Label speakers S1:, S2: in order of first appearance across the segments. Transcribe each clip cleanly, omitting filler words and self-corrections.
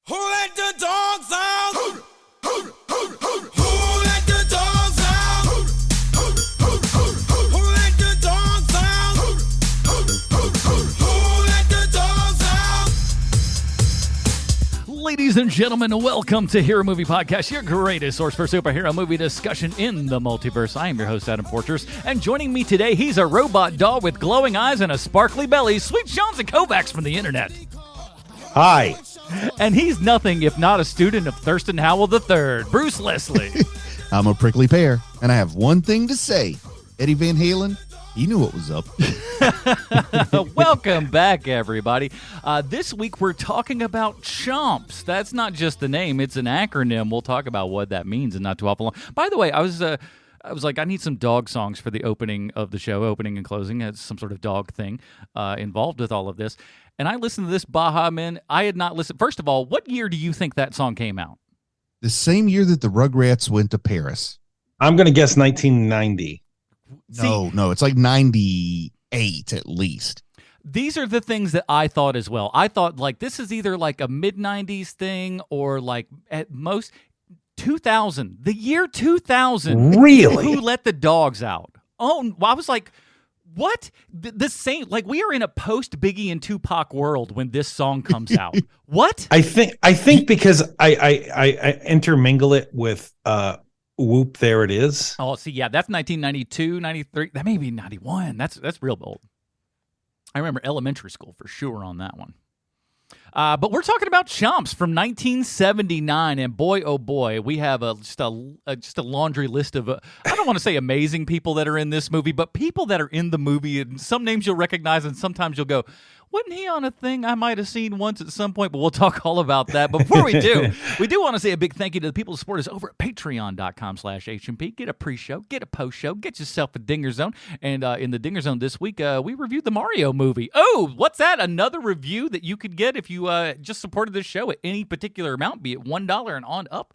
S1: Who let the dogs out? Who let the dogs out? Who let the dogs out? Who let the dogs out?
S2: Ladies and gentlemen, welcome to Hero Movie Podcast, your greatest source for superhero movie discussion in the multiverse. I am your host, Adam Porters, and joining me today, he's a robot doll with glowing eyes and a sparkly belly, Sweet Chomps and Kovacs from the internet.
S3: Hi.
S2: And he's nothing if not a student of Thurston Howell III, Bruce Leslie.
S4: I'm a prickly pear, and I have one thing to say. Eddie Van Halen, he knew what was up.
S2: Welcome back, everybody. This week we're talking about Chomps. That's not just the name, it's an acronym. We'll talk about what that means in not too awful long. By the way, I was like, I need some dog songs for the opening of the show, opening and closing. It's some sort of dog thing involved with all of this. And I listened to this Baha Men. I had not listened. First of all, what year do you think that song came out?
S4: The same year that the Rugrats went to Paris.
S3: I'm going to guess 1990.
S4: No, it's like 98 at least.
S2: These are the things that I thought as well. I thought, like, this is either like a mid-90s thing or like at most 2000. The year 2000.
S3: Really?
S2: Who let the dogs out? Oh, I was like, what? The same, like, we are in a post Biggie and Tupac world when this song comes out. What?
S3: I think because I intermingle it with Whoop, There It Is.
S2: Oh, see, yeah, that's 1992, 93. That may be 91. That's real old. I remember elementary school for sure on that one. But we're talking about Chomps from 1979, and boy, oh boy, we have just a laundry list of, I don't want to say amazing people that are in this movie, but people that are in the movie, and some names you'll recognize, and sometimes you'll go, wasn't he on a thing I might have seen once at some point? But we'll talk all about that. But before we do want to say a big thank you to the people who support us over at patreon.com/H.O.M.P. Get a pre-show, get a post-show, get yourself a Dinger Zone. And in the Dinger Zone this week, we reviewed the Mario movie. Oh, what's that? Another review that you could get if you just supported this show at any particular amount, be it $1 and on up.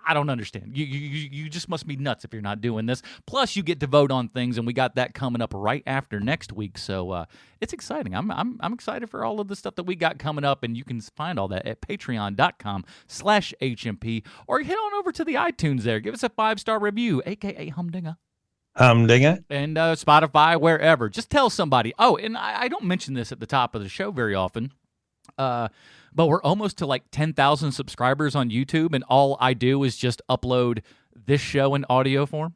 S2: I don't understand. You just must be nuts if you're not doing this. Plus, you get to vote on things, and we got that coming up right after next week. So it's exciting. I'm excited for all of the stuff that we got coming up, and you can find all that at patreon.com/HMP, or head on over to the iTunes there. Give us a 5-star review, a.k.a. Humdinger.
S3: Humdinger.
S2: And Spotify, wherever. Just tell somebody. Oh, and I don't mention this at the top of the show very often. But we're almost to like 10,000 subscribers on YouTube, and all I do is just upload this show in audio form.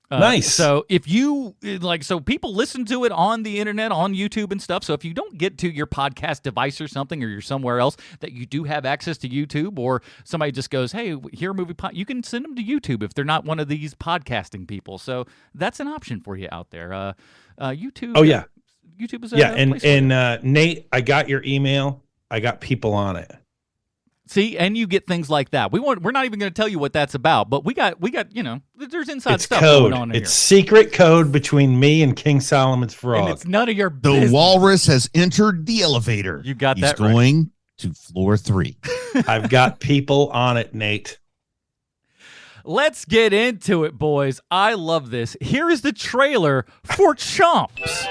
S3: Nice.
S2: So if you so people listen to it on the internet, on YouTube and stuff. So if you don't get to your podcast device or something, or you're somewhere else that you do have access to YouTube, or somebody just goes, hey, here movie you can send them to YouTube if they're not one of these podcasting people. So that's an option for you out there. YouTube.
S3: Oh yeah.
S2: YouTube is
S3: and Nate, I got your email. I got people on it.
S2: See, and you get things like that. We're not even going to tell you what that's about, but we got there's inside stuff
S3: code.
S2: Going on
S3: it's
S2: here.
S3: Secret code between me and King Solomon's Frog.
S2: And it's none of your
S4: The
S2: business.
S4: walrus has entered the elevator.
S2: You got
S4: He's
S2: that right.
S4: going to floor 3.
S3: I've got people on it, Nate.
S2: Let's get into it, boys. I love this. Here is the trailer for Chomps.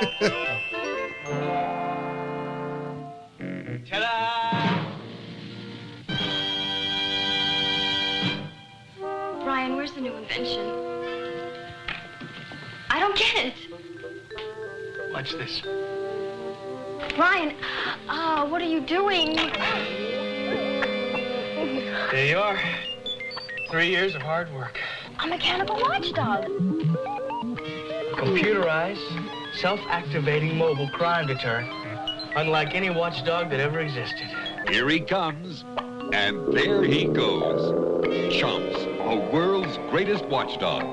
S5: Ta-da!
S6: Brian, where's the new invention? I don't get it.
S5: Watch this.
S6: Brian, what are you doing?
S5: There you are. 3 years of hard work.
S6: A mechanical watchdog.
S5: Computerized, self-activating mobile crime deterrent. Unlike any watchdog that ever existed.
S7: Here he comes, and there he goes. Chomps, the world's greatest watchdog.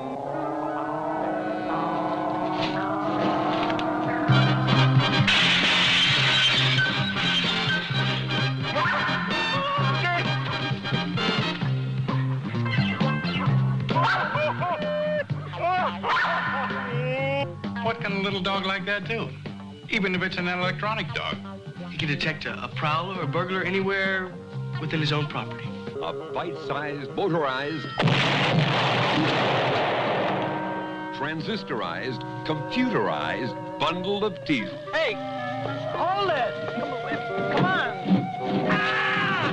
S8: What can a little dog like that do? Even if it's an electronic dog.
S5: He can detect a prowler or burglar anywhere within his own property.
S7: A bite-sized, motorized, transistorized, computerized bundle of teeth.
S5: Hey, hold it! Come on! Ah!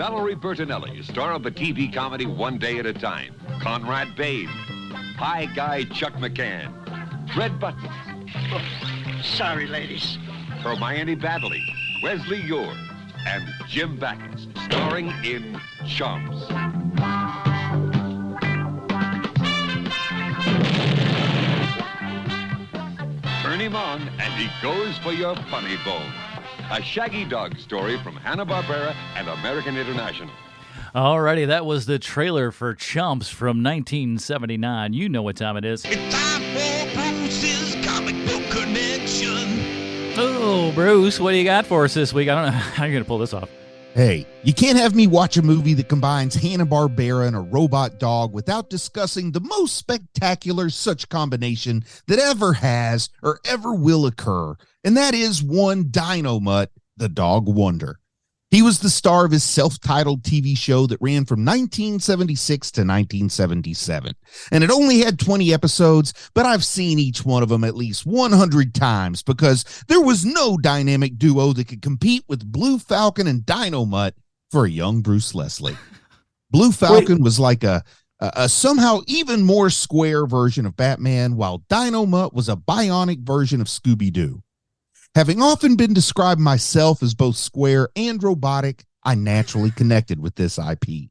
S7: Valerie Bertinelli, star of the TV comedy One Day at a Time. Conrad Babe. High Guy Chuck McCann. Red Button.
S5: Sorry, ladies.
S7: Hermione Baddeley. Wesley Ure. And Jim Backus, starring in Chomps. Turn him on, and he goes for your funny bone. A Shaggy Dog story from Hanna-Barbera and American International.
S2: Alrighty, that was the trailer for Chomps from 1979. You know what time it is.
S1: It's time for Bruce's Comic Book Connection.
S2: Oh, Bruce, what do you got for us this week? I don't know how you're going to pull this off.
S4: Hey, you can't have me watch a movie that combines Hanna-Barbera and a robot dog without discussing the most spectacular such combination that ever has or ever will occur, and that is one Dino-Mutt, the Dog Wonder. He was the star of his self-titled TV show that ran from 1976 to 1977. And it only had 20 episodes, but I've seen each one of them at least 100 times because there was no dynamic duo that could compete with Blue Falcon and Dino-Mutt for a young Bruce Leslie. Blue Falcon was like a somehow even more square version of Batman, while Dino-Mutt was a bionic version of Scooby-Doo. Having often been described myself as both square and robotic, I naturally connected with this IP.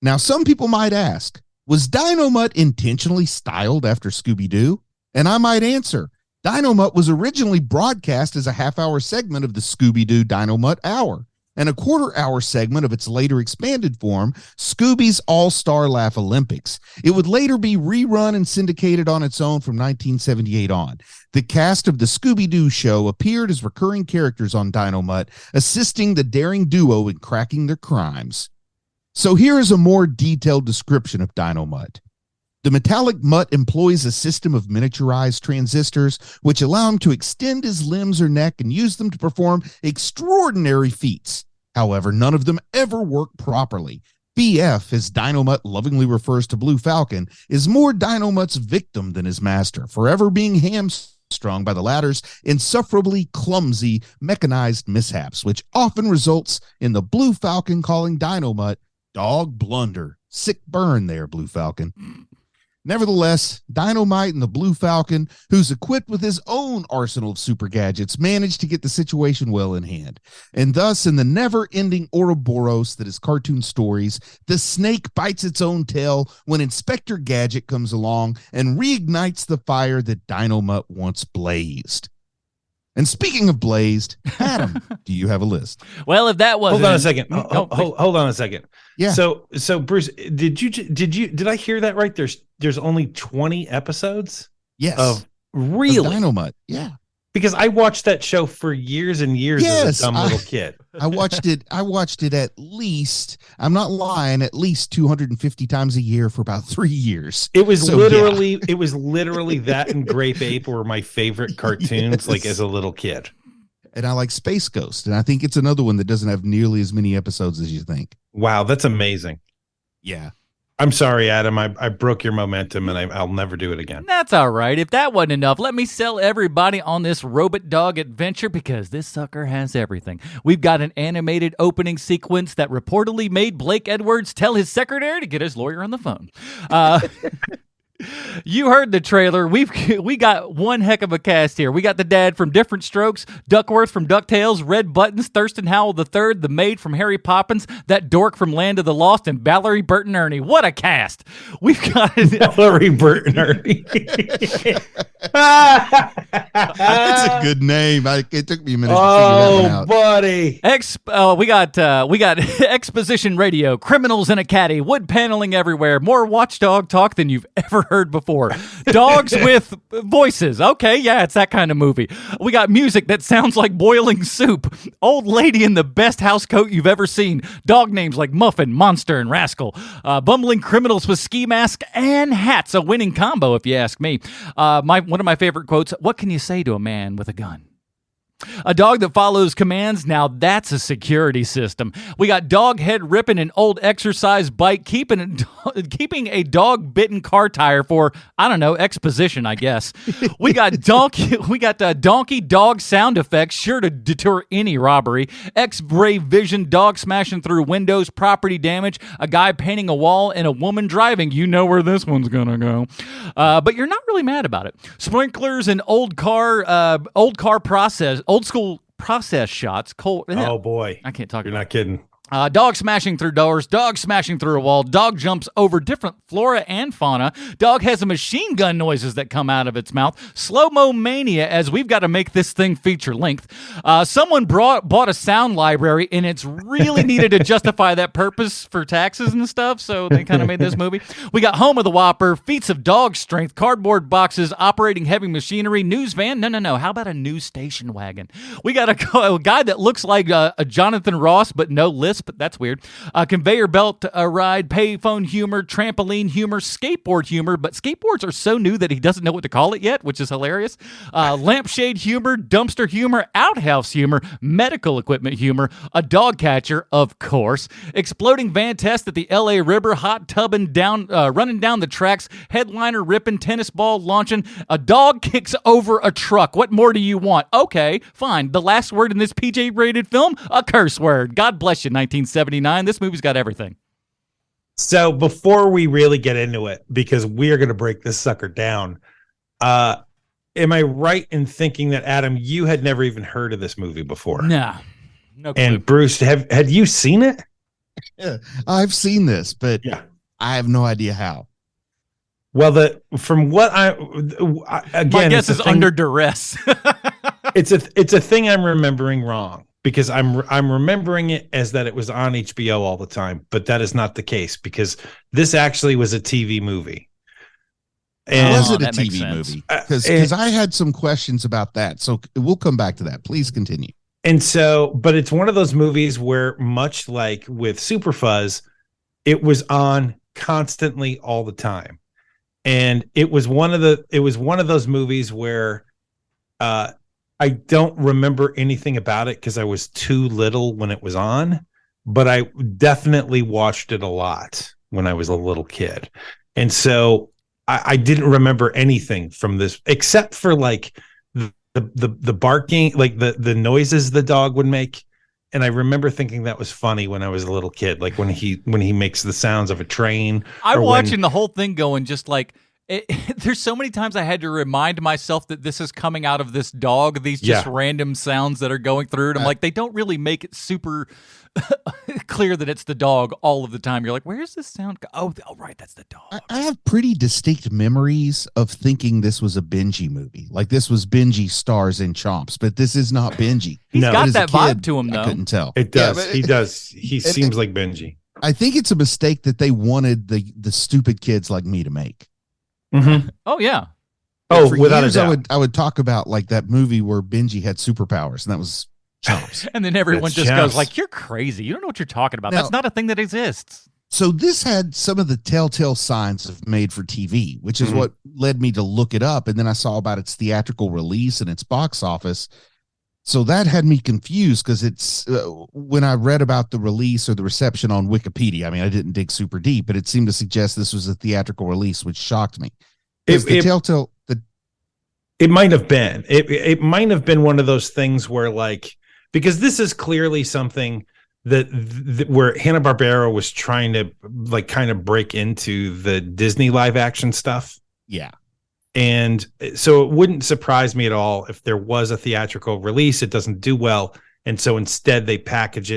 S4: Now, some people might ask, was Dino-Mutt intentionally styled after Scooby-Doo? And I might answer, Dino-Mutt was originally broadcast as a half-hour segment of the Scooby-Doo Dino-Mutt Hour, and a quarter-hour segment of its later expanded form, Scooby's All-Star Laugh Olympics. It would later be rerun and syndicated on its own from 1978 on. The cast of the Scooby-Doo show appeared as recurring characters on Dino-Mutt, assisting the daring duo in cracking their crimes. So here is a more detailed description of Dino-Mutt. The metallic mutt employs a system of miniaturized transistors which allow him to extend his limbs or neck and use them to perform extraordinary feats. However, none of them ever work properly. BF, as Dino-Mutt lovingly refers to Blue Falcon, is more Dino-Mutt's victim than his master, forever being hamstrung by the latter's insufferably clumsy mechanized mishaps, which often results in the Blue Falcon calling Dino-Mutt dog blunder. Sick burn there, Blue Falcon. Nevertheless, Dino-Mutt and the Blue Falcon, who's equipped with his own arsenal of super gadgets, managed to get the situation well in hand. And thus, in the never-ending Ouroboros that is cartoon stories, the snake bites its own tail when Inspector Gadget comes along and reignites the fire that Dino-Mutt once blazed. And speaking of blazed, Adam, do you have a list?
S2: Well, if that wasn't...
S3: Hold on a second. Hold on a second.
S4: Yeah.
S3: So Bruce, did I hear that right? There's only 20 episodes?
S4: Yes.
S3: Of really?
S4: Of Dino-Mutt. Yeah.
S3: Because I watched that show for years and years as a dumb little kid.
S4: I watched it at least, I'm not lying, at least 250 times a year for about 3 years.
S3: It was literally that and Grape Ape were my favorite cartoons, like as a little kid.
S4: And I like Space Ghost, and I think it's another one that doesn't have nearly as many episodes as you think.
S3: Wow, that's amazing.
S4: Yeah.
S3: I'm sorry, Adam. I broke your momentum, and I'll never do it again.
S2: That's all right. If that wasn't enough, let me sell everybody on this robot dog adventure because this sucker has everything. We've got an animated opening sequence that reportedly made Blake Edwards tell his secretary to get his lawyer on the phone. You heard the trailer. We got one heck of a cast here. We got the dad from Different Strokes, Duckworth from DuckTales, Red Buttons, Thurston Howell III, the maid from Harry Poppins, that dork from Land of the Lost, and Valerie Burton Ernie. What a cast! We've got
S3: Valerie Burton Ernie.
S4: That's a good name. It took me a minute to figure that one out.
S3: Buddy.
S2: We got exposition radio, criminals in a caddy, wood paneling everywhere, more watchdog talk than you've ever heard before. Dogs with voices. Okay, yeah, it's that kind of movie. We got music that sounds like boiling soup. Old lady in the best house coat you've ever seen. Dog names like Muffin, Monster, and Rascal. Bumbling criminals with ski masks and hats. A winning combo, if you ask me. One of my favorite quotes, what can you say to a man with a gun? A dog that follows commands, now that's a security system. We got dog head ripping an old exercise bike, keeping a dog-bitten car tire for, I don't know, exposition, I guess. We got donkey dog sound effects, sure to deter any robbery. X-ray vision, dog smashing through windows, property damage, a guy painting a wall, and a woman driving. You know where this one's gonna go. But you're not really mad about it. Sprinklers and old school process shots.
S3: Oh boy,
S2: I can't talk.
S3: You're not kidding.
S2: Dog smashing through doors, dog smashing through a wall, dog jumps over different flora and fauna, dog has a machine gun noises that come out of its mouth, slow-mo mania as we've got to make this thing feature length. Someone bought a sound library and it's really needed to justify that purpose for taxes and stuff, so they kind of made this movie. We got Home of the Whopper, feats of dog strength, cardboard boxes, operating heavy machinery, news van. No. How about a news station wagon? We got a guy that looks like a Jonathan Ross, but no lisp. But that's weird. Conveyor belt ride, payphone humor, trampoline humor, skateboard humor, but skateboards are so new that he doesn't know what to call it yet, which is hilarious. Lampshade humor, dumpster humor, outhouse humor, medical equipment humor, a dog catcher, of course, exploding van test at the L.A. River, hot tubbing down, running down the tracks, headliner ripping, tennis ball launching, a dog kicks over a truck. What more do you want? Okay, fine. The last word in this PG-rated film, a curse word. God bless you, 1979. This movie's got everything.
S3: So before we really get into it, because we are going to break this sucker down, am I right in thinking that, Adam, you had never even heard of this movie before?
S2: No clue.
S3: And Bruce, had you seen it?
S4: Yeah, I've seen this, but I have no idea how.
S3: Well, from what again,
S2: my guess is under duress.
S3: it's a thing I'm remembering wrong, because I'm remembering it as that it was on HBO all the time, but that is not the case, because this actually was a TV movie. And
S4: was it a TV movie? Because I had some questions about that, so we'll come back to that. Please continue.
S3: And so, but it's one of those movies where, much like with Super Fuzz, it was on constantly all the time, and it was one of those movies where I don't remember anything about it because I was too little when it was on, but I definitely watched it a lot when I was a little kid. And so I didn't remember anything from this except for like the barking, like the noises the dog would make. And I remember thinking that was funny when I was a little kid, like when he makes the sounds of a train.
S2: I'm watching the whole thing going just like, there's so many times I had to remind myself that this is coming out of this dog, these just random sounds that are going through it. I'm like, they don't really make it super clear that it's the dog all of the time. You're like, where's this sound? Oh, right, that's the dog.
S4: I have pretty distinct memories of thinking this was a Benji movie. Like this was Benji stars in Chomps, but this is not Benji.
S2: He's got that vibe to him, though.
S4: I couldn't tell.
S3: It does. He does. He seems like Benji.
S4: I think it's a mistake that they wanted the stupid kids like me to make.
S3: Mm-hmm.
S2: Oh yeah.
S3: Oh,
S4: for
S3: without
S4: years,
S3: a doubt.
S4: I would talk about like that movie where Benji had superpowers, and that was Chomps.
S2: And then everyone
S3: That's
S2: just
S3: Chomps.
S2: goes like, "You're crazy. You don't know what you're talking about.
S4: Now-
S2: That's not a thing that exists."
S4: So this had some of the telltale signs of made for TV, which is what led me to look it up. And then I saw about its theatrical release and its box office. So that had me confused because it's when I read about the release or the reception on Wikipedia, I mean, I didn't dig super deep, but it seemed to suggest this was a theatrical release, which shocked me.
S3: It might have been. It might have been one of those things where, like, because this is clearly something that where Hanna-Barbera was trying to like kind of break into the Disney live action stuff.
S4: Yeah.
S3: And so it wouldn't surprise me at all if there was a theatrical release. It doesn't do well, and so instead they repackage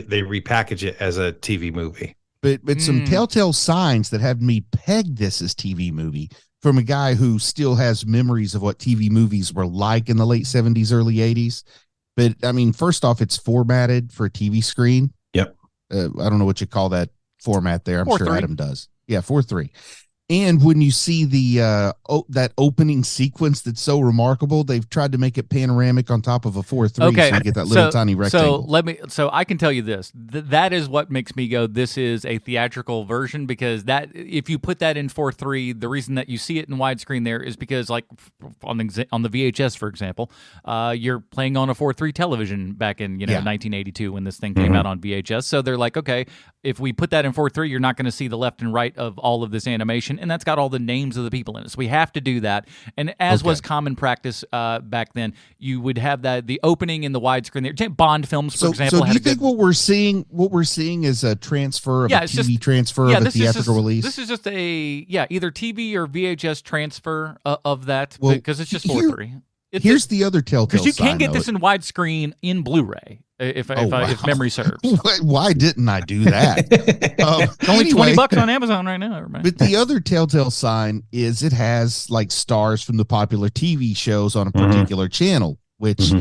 S3: it as a TV movie.
S4: But some telltale signs that have me peg this as TV movie from a guy who still has memories of what TV movies were like in the late 70s, early 80s. But I mean, first off, it's formatted for a TV screen.
S3: Yep.
S4: I don't know what you call that format there. I'm sure
S2: 4:3.
S4: Adam does. Yeah, 4:3. And when you see the that opening sequence that's so remarkable, they've tried to make it panoramic on top of a 4:3,
S2: Okay,
S4: so you get that little tiny rectangle.
S2: So I can tell you this: that is what makes me go, this is a theatrical version, because that, if you put that in 4:3, the reason that you see it in widescreen there is because, like on the VHS, for example, you're playing on a 4:3 television back in 1982 when this thing came out on VHS. So they're like, okay, if we put that in 4:3, you're not going to see the left and right of all of this animation, and that's got all the names of the people in it. So we have to do that. And as was common practice back then, you would have the opening in the widescreen there. Bond films, for example.
S4: So do you think what we're seeing is a transfer of a TV transfer of a theatrical release?
S2: This is just either TV or VHS transfer of that, because it's just 4:3.
S4: Here's the other telltale sign,
S2: because you can't get this in widescreen in Blu-ray, if memory serves.
S4: Why didn't I do that?
S2: Only $20 on Amazon right now, everybody.
S4: But the other telltale sign is it has like stars from the popular TV shows on a particular channel, which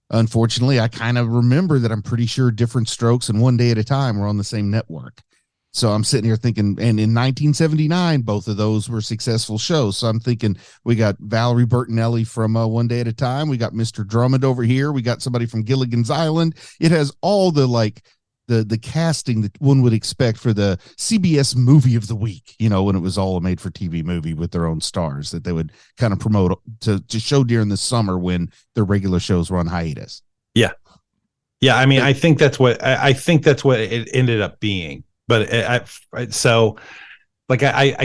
S4: unfortunately I kind of remember that I'm pretty sure Different Strokes and One Day at a Time were on the same network. So I'm sitting here thinking, and in 1979, both of those were successful shows. So I'm thinking we got Valerie Bertinelli from One Day at a Time. We got Mr. Drummond over here. We got somebody from Gilligan's Island. It has all the the casting that one would expect for the CBS movie of the week, when it was all a made for TV movie with their own stars that they would kind of promote to show during the summer when their regular shows were on hiatus.
S3: Yeah. Yeah. I mean, I think that's what it ended up being. But I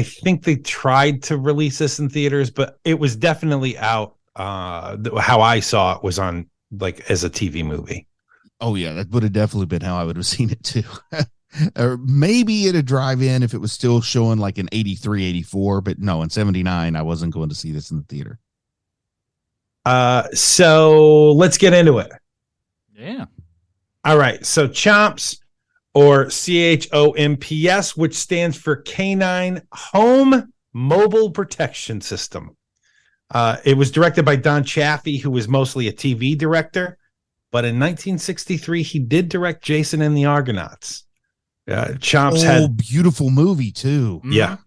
S3: think they tried to release this in theaters, but it was definitely out. How I saw it was on as a TV movie.
S4: Oh yeah, that would have definitely been how I would have seen it too. Or maybe at a drive-in if it was still showing like in 83, 84, but no, in 79, I wasn't going to see this in the theater.
S3: So let's get into it.
S2: Yeah.
S3: All right. So Chomps, or C.H.O.M.P.S, which stands for Canine Home Mobile Protection System. It was directed by Don Chaffee, who was mostly a TV director. But in 1963, he did direct Jason and the Argonauts. Chomps had
S4: beautiful movie too.
S3: Yeah.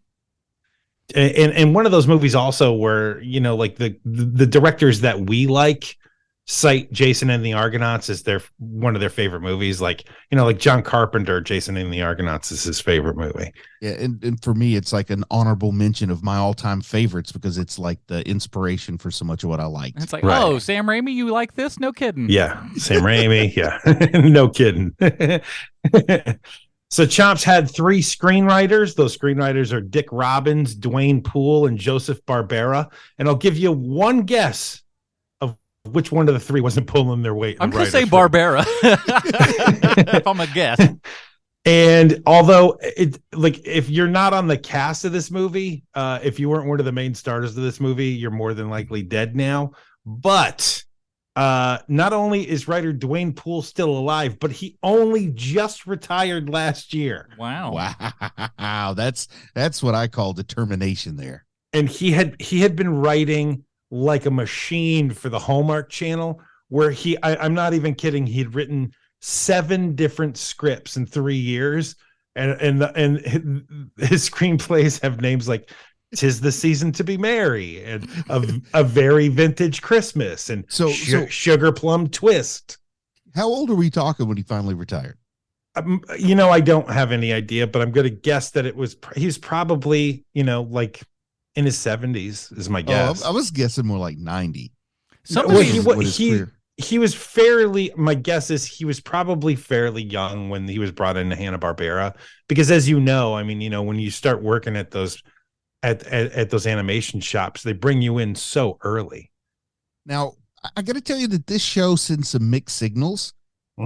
S3: And one of those movies also where, the directors that we cite Jason and the Argonauts as one of their favorite movies. Like John Carpenter, Jason and the Argonauts is his favorite movie.
S4: Yeah. And for me, it's like an honorable mention of my all-time favorites because it's like the inspiration for so much of what I like.
S2: It's like, oh, Sam Raimi, you like this? No kidding.
S3: Yeah. Sam Raimi. Yeah. No kidding. So Chomps had 3 screenwriters. Those screenwriters are Dick Robbins, Dwayne Poole, and Joseph Barbera. And I'll give you one guess which one of the 3 wasn't pulling their weight.
S2: I'm going to say Barbera. If I'm a guess.
S3: And although if you're not on the cast of this movie, if you weren't one of the main stars of this movie, you're more than likely dead now. But not only is writer Dwayne Poole still alive, but he only just retired last year.
S2: Wow.
S4: That's what I call determination there.
S3: And he had been writing like a machine for the Hallmark Channel, where I'm not even kidding, he'd written 7 different scripts in 3 years, and his screenplays have names like "'Tis the Season to Be Merry" and a Very Vintage Christmas and Sugar Plum Twist.
S4: How old are we talking when he finally retired?
S3: I don't have any idea, but I'm going to guess that he's probably in his 70s is my guess.
S4: I was guessing more like 90.
S3: He was fairly, my guess is he was probably fairly young when he was brought into Hanna-Barbera, because as you know, when you start working at those at those animation shops, they bring you in so early.
S4: Now, I got to tell you that this show sends some mixed signals.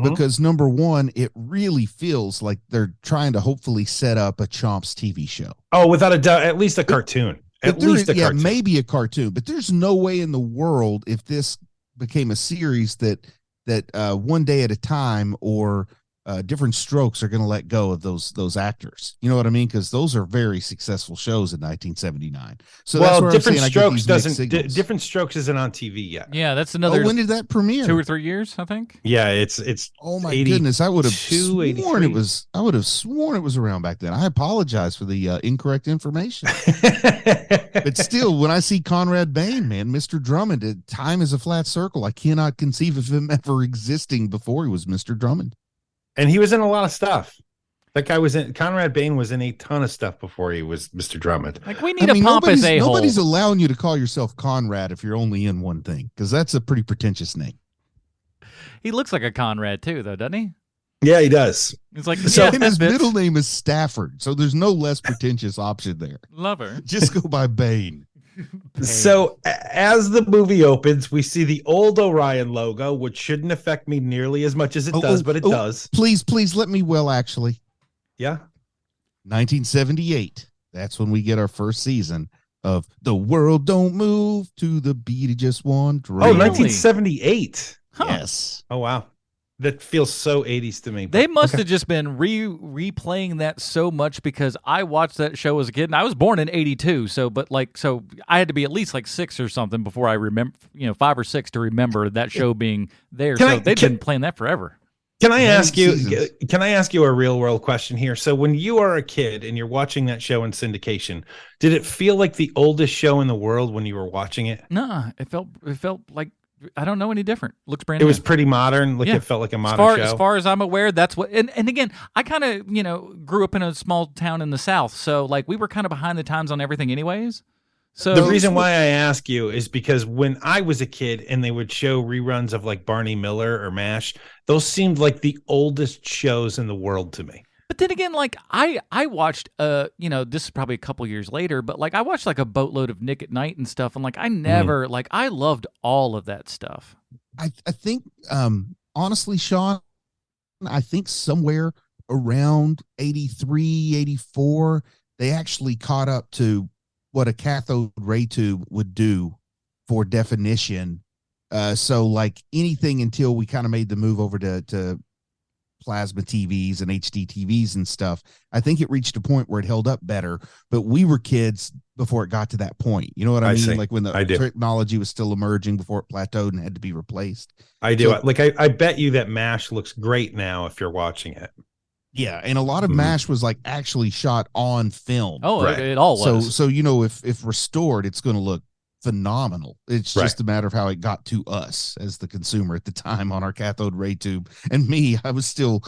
S4: Because number one, it really feels like they're trying to hopefully set up a Chomps TV show.
S3: Oh, without a doubt, at least a cartoon. Cartoon.
S4: Maybe a cartoon, but there's no way in the world if this became a series that One Day at a Time or different strokes are going to let go of those actors. You know what I mean? Because those are very successful shows in 1979. So that's what
S3: Different
S4: I'm saying.
S3: strokes doesn't. Different Strokes isn't on TV yet.
S2: Yeah, that's another.
S4: When did that premiere?
S2: 2 or 3 years, I think.
S3: Yeah, it's.
S4: Oh my goodness! I would have sworn it was. I would have sworn it was around back then. I apologize for the incorrect information. But still, when I see Conrad Bain, man, Mr. Drummond, time is a flat circle. I cannot conceive of him ever existing before he was Mr. Drummond.
S3: And he was in a lot of stuff. That guy was in. Conrad Bain was in a ton of stuff before he was Mr. Drummond.
S2: Like we need a pompous a-hole.
S4: Nobody's allowing you to call yourself Conrad if you're only in one thing, because that's a pretty pretentious name.
S2: He looks like a Conrad too, though, doesn't he?
S3: Yeah, he does.
S2: It's like
S4: and his middle name is Stafford, so there's no less pretentious option there.
S2: Lover.
S4: Just go by Bain.
S3: So as the movie opens, we see the old Orion logo, which shouldn't affect me nearly as much as it does, but it does.
S4: Please let me actually.
S3: Yeah.
S4: 1978. That's when we get our first season of The World Don't Move to the Beat of Just One Dream.
S3: Oh, 1978.
S2: Huh.
S4: Yes.
S3: Oh, wow. That feels so 80s to me.
S2: They must have just been replaying that so much because I watched that show as a kid, and I was born in '82. So I had to be at least like 6 or something before I remember, 5 or 6 to remember that show being there. They've been playing that forever.
S3: Can I ask you? Can I ask you a real world question here? So when you are a kid and you're watching that show in syndication, did it feel like the oldest show in the world when you were watching it?
S2: No, it felt like. I don't know any different. Looks brand new.
S3: It was pretty modern. It felt like a modern show.
S2: As far as I'm aware, that's what. And again, I kind of grew up in a small town in the South, so like we were kind of behind the times on everything, anyways. So
S3: the reason why I ask you is because when I was a kid and they would show reruns of like Barney Miller or MASH, those seemed like the oldest shows in the world to me.
S2: But then again, like I watched, this is probably a couple years later, but like I watched like a boatload of Nick at Night and stuff, and like I never, like I loved all of that stuff.
S4: I think, honestly, Sean, I think somewhere around 83, 84, they actually caught up to what a cathode ray tube would do for definition. So like anything until we kind of made the move over to plasma TVs and HD TVs and stuff, I think it reached a point where it held up better, but we were kids before it got to that point. You know what I mean?
S3: See.
S4: Like when the technology was still emerging before it plateaued and had to be replaced.
S3: I do. So, I bet you that MASH looks great now if you're watching it.
S4: Yeah, and a lot of MASH was like actually shot on film.
S2: Oh, right. It all was.
S4: So if restored, it's going to look phenomenal. It's just a matter of how it got to us as the consumer at the time on our cathode ray tube. And me, I was still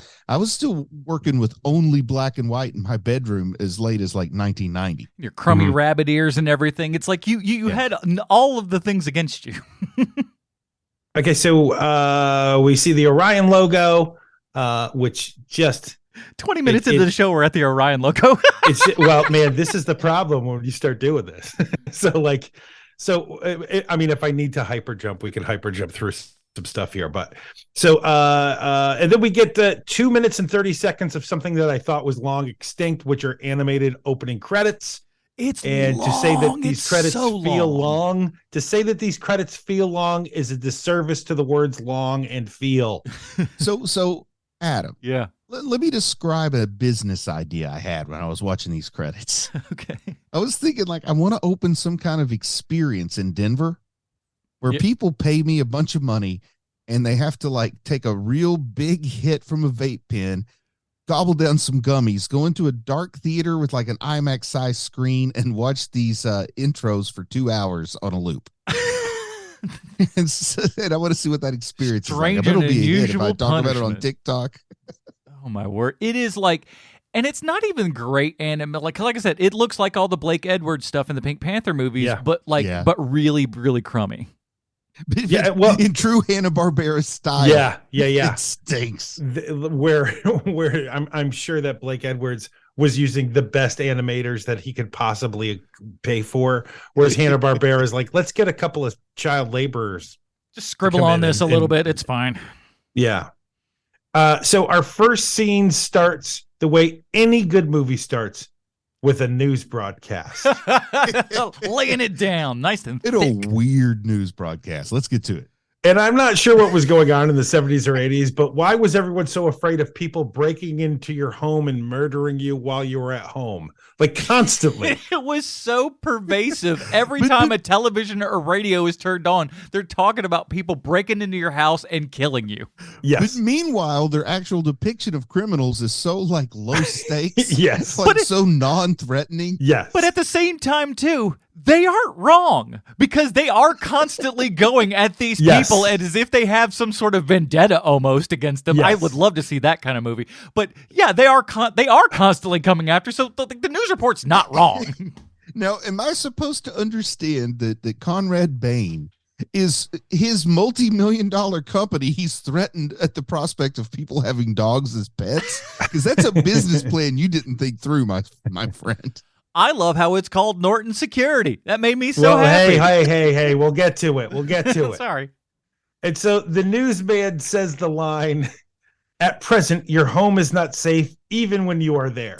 S4: working with only black and white in my bedroom as late as like 1990.
S2: Your crummy rabbit ears and everything. It's like you had all of the things against you.
S3: Okay, so we see the Orion logo, which just
S2: 20 minutes into the show, we're at the Orion logo.
S3: Well, man, this is the problem when you start doing this. I mean, if I need to hyper jump, we can hyper jump through some stuff here. But and then we get the 2 minutes and 30 seconds of something that I thought was long extinct, which are animated opening credits. To say that these credits feel long, to say that these credits feel long is a disservice to the words long and feel.
S4: So Adam.
S2: Yeah.
S4: Let me describe a business idea I had when I was watching these credits.
S2: Okay.
S4: I was thinking like, I want to open some kind of experience in Denver where people pay me a bunch of money and they have to like take a real big hit from a vape pen, gobble down some gummies, go into a dark theater with like an IMAX size screen and watch these intros for 2 hours on a loop. and I want to see what that experience is like. I bet it'll be a hit if I talk about it on TikTok.
S2: Oh my word. It is like, and it's not even great anime. Like I said, it looks like all the Blake Edwards stuff in the Pink Panther movies, but really, really crummy.
S4: Yeah, well, in true Hanna-Barbera style.
S3: Yeah.
S4: It stinks.
S3: Where I'm sure that Blake Edwards was using the best animators that he could possibly pay for, whereas Hanna-Barbera is like, let's get a couple of child laborers.
S2: Just scribble on this a little bit. It's fine.
S3: Yeah. So our first scene starts the way any good movie starts, with a news broadcast.
S2: Laying it down. Nice and thick.
S4: A weird news broadcast. Let's get to it.
S3: And I'm not sure what was going on in the 70s or 80s, but why was everyone so afraid of people breaking into your home and murdering you while you were at home? Like constantly.
S2: It was so pervasive. Every time a television or radio is turned on, they're talking about people breaking into your house and killing you.
S3: Yes.
S4: But meanwhile, their actual depiction of criminals is so like low stakes.
S3: Yes.
S4: It's like so non-threatening.
S3: Yes.
S2: But at the same time, too, they aren't wrong because they are constantly going at these people as if they have some sort of vendetta almost against them.
S3: Yes.
S2: I would love to see that kind of movie. But yeah, they are constantly coming after. So the news report's not wrong.
S4: Now, am I supposed to understand that Conrad Bain is his multi-million-dollar company? He's threatened at the prospect of people having dogs as pets? Because that's a business plan you didn't think through, my friend.
S2: I love how it's called Norton Security. That made me so happy.
S3: Hey, we'll get to it. We'll get to it.
S2: Sorry.
S3: And so the newsman says the line, "At present, your home is not safe even when you are there."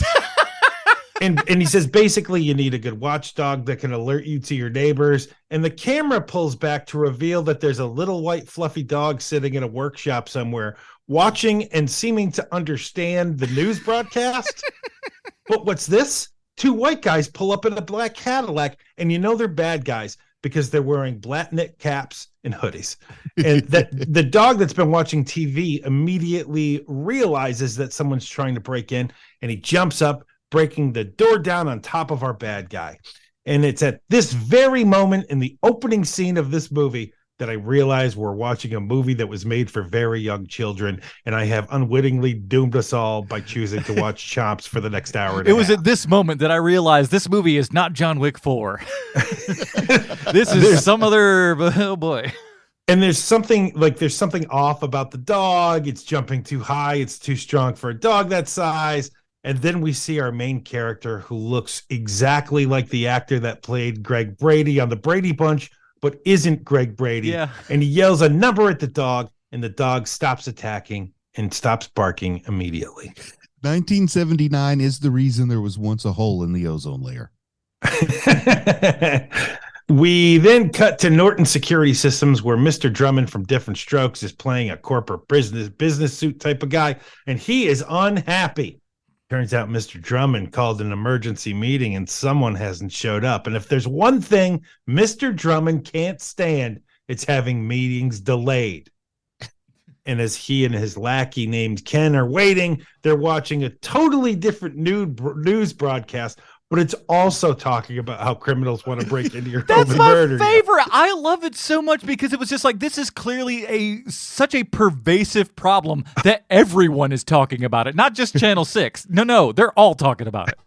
S3: and he says, basically, you need a good watchdog that can alert you to your neighbors. And the camera pulls back to reveal that there's a little white fluffy dog sitting in a workshop somewhere, watching and seeming to understand the news broadcast. But what's this? Two white guys pull up in a black Cadillac, and you know they're bad guys because they're wearing black knit caps and hoodies. And the dog that's been watching TV immediately realizes that someone's trying to break in, and he jumps up, breaking the door down on top of our bad guy. And it's at this very moment in the opening scene of this movie that I realized we're watching a movie that was made for very young children, and I have unwittingly doomed us all by choosing to watch Chomps for the next hour.
S2: It was at this moment that I realized this movie is not John Wick 4. This is some other, oh boy.
S3: And there's something off about the dog. It's jumping too high. It's too strong for a dog that size. And then we see our main character, who looks exactly like the actor that played Greg Brady on the Brady Bunch, but isn't Greg Brady.
S2: Yeah.
S3: And he yells a number at the dog, and the dog stops attacking and stops barking immediately.
S4: 1979 is the reason there was once a hole in the ozone layer.
S3: We then cut to Norton Security Systems, where Mr. Drummond from Different Strokes is playing a corporate business suit type of guy, and he is unhappy. Turns out Mr. Drummond called an emergency meeting and someone hasn't showed up. And if there's one thing Mr. Drummond can't stand, it's having meetings delayed. And as he and his lackey named Ken are waiting, they're watching a totally different news broadcast, but it's also talking about how criminals want to break into your home and murder you.
S2: That's my favorite. I love it so much because it was just like, this is clearly such a pervasive problem that everyone is talking about it, not just Channel 6. No, they're all talking about it.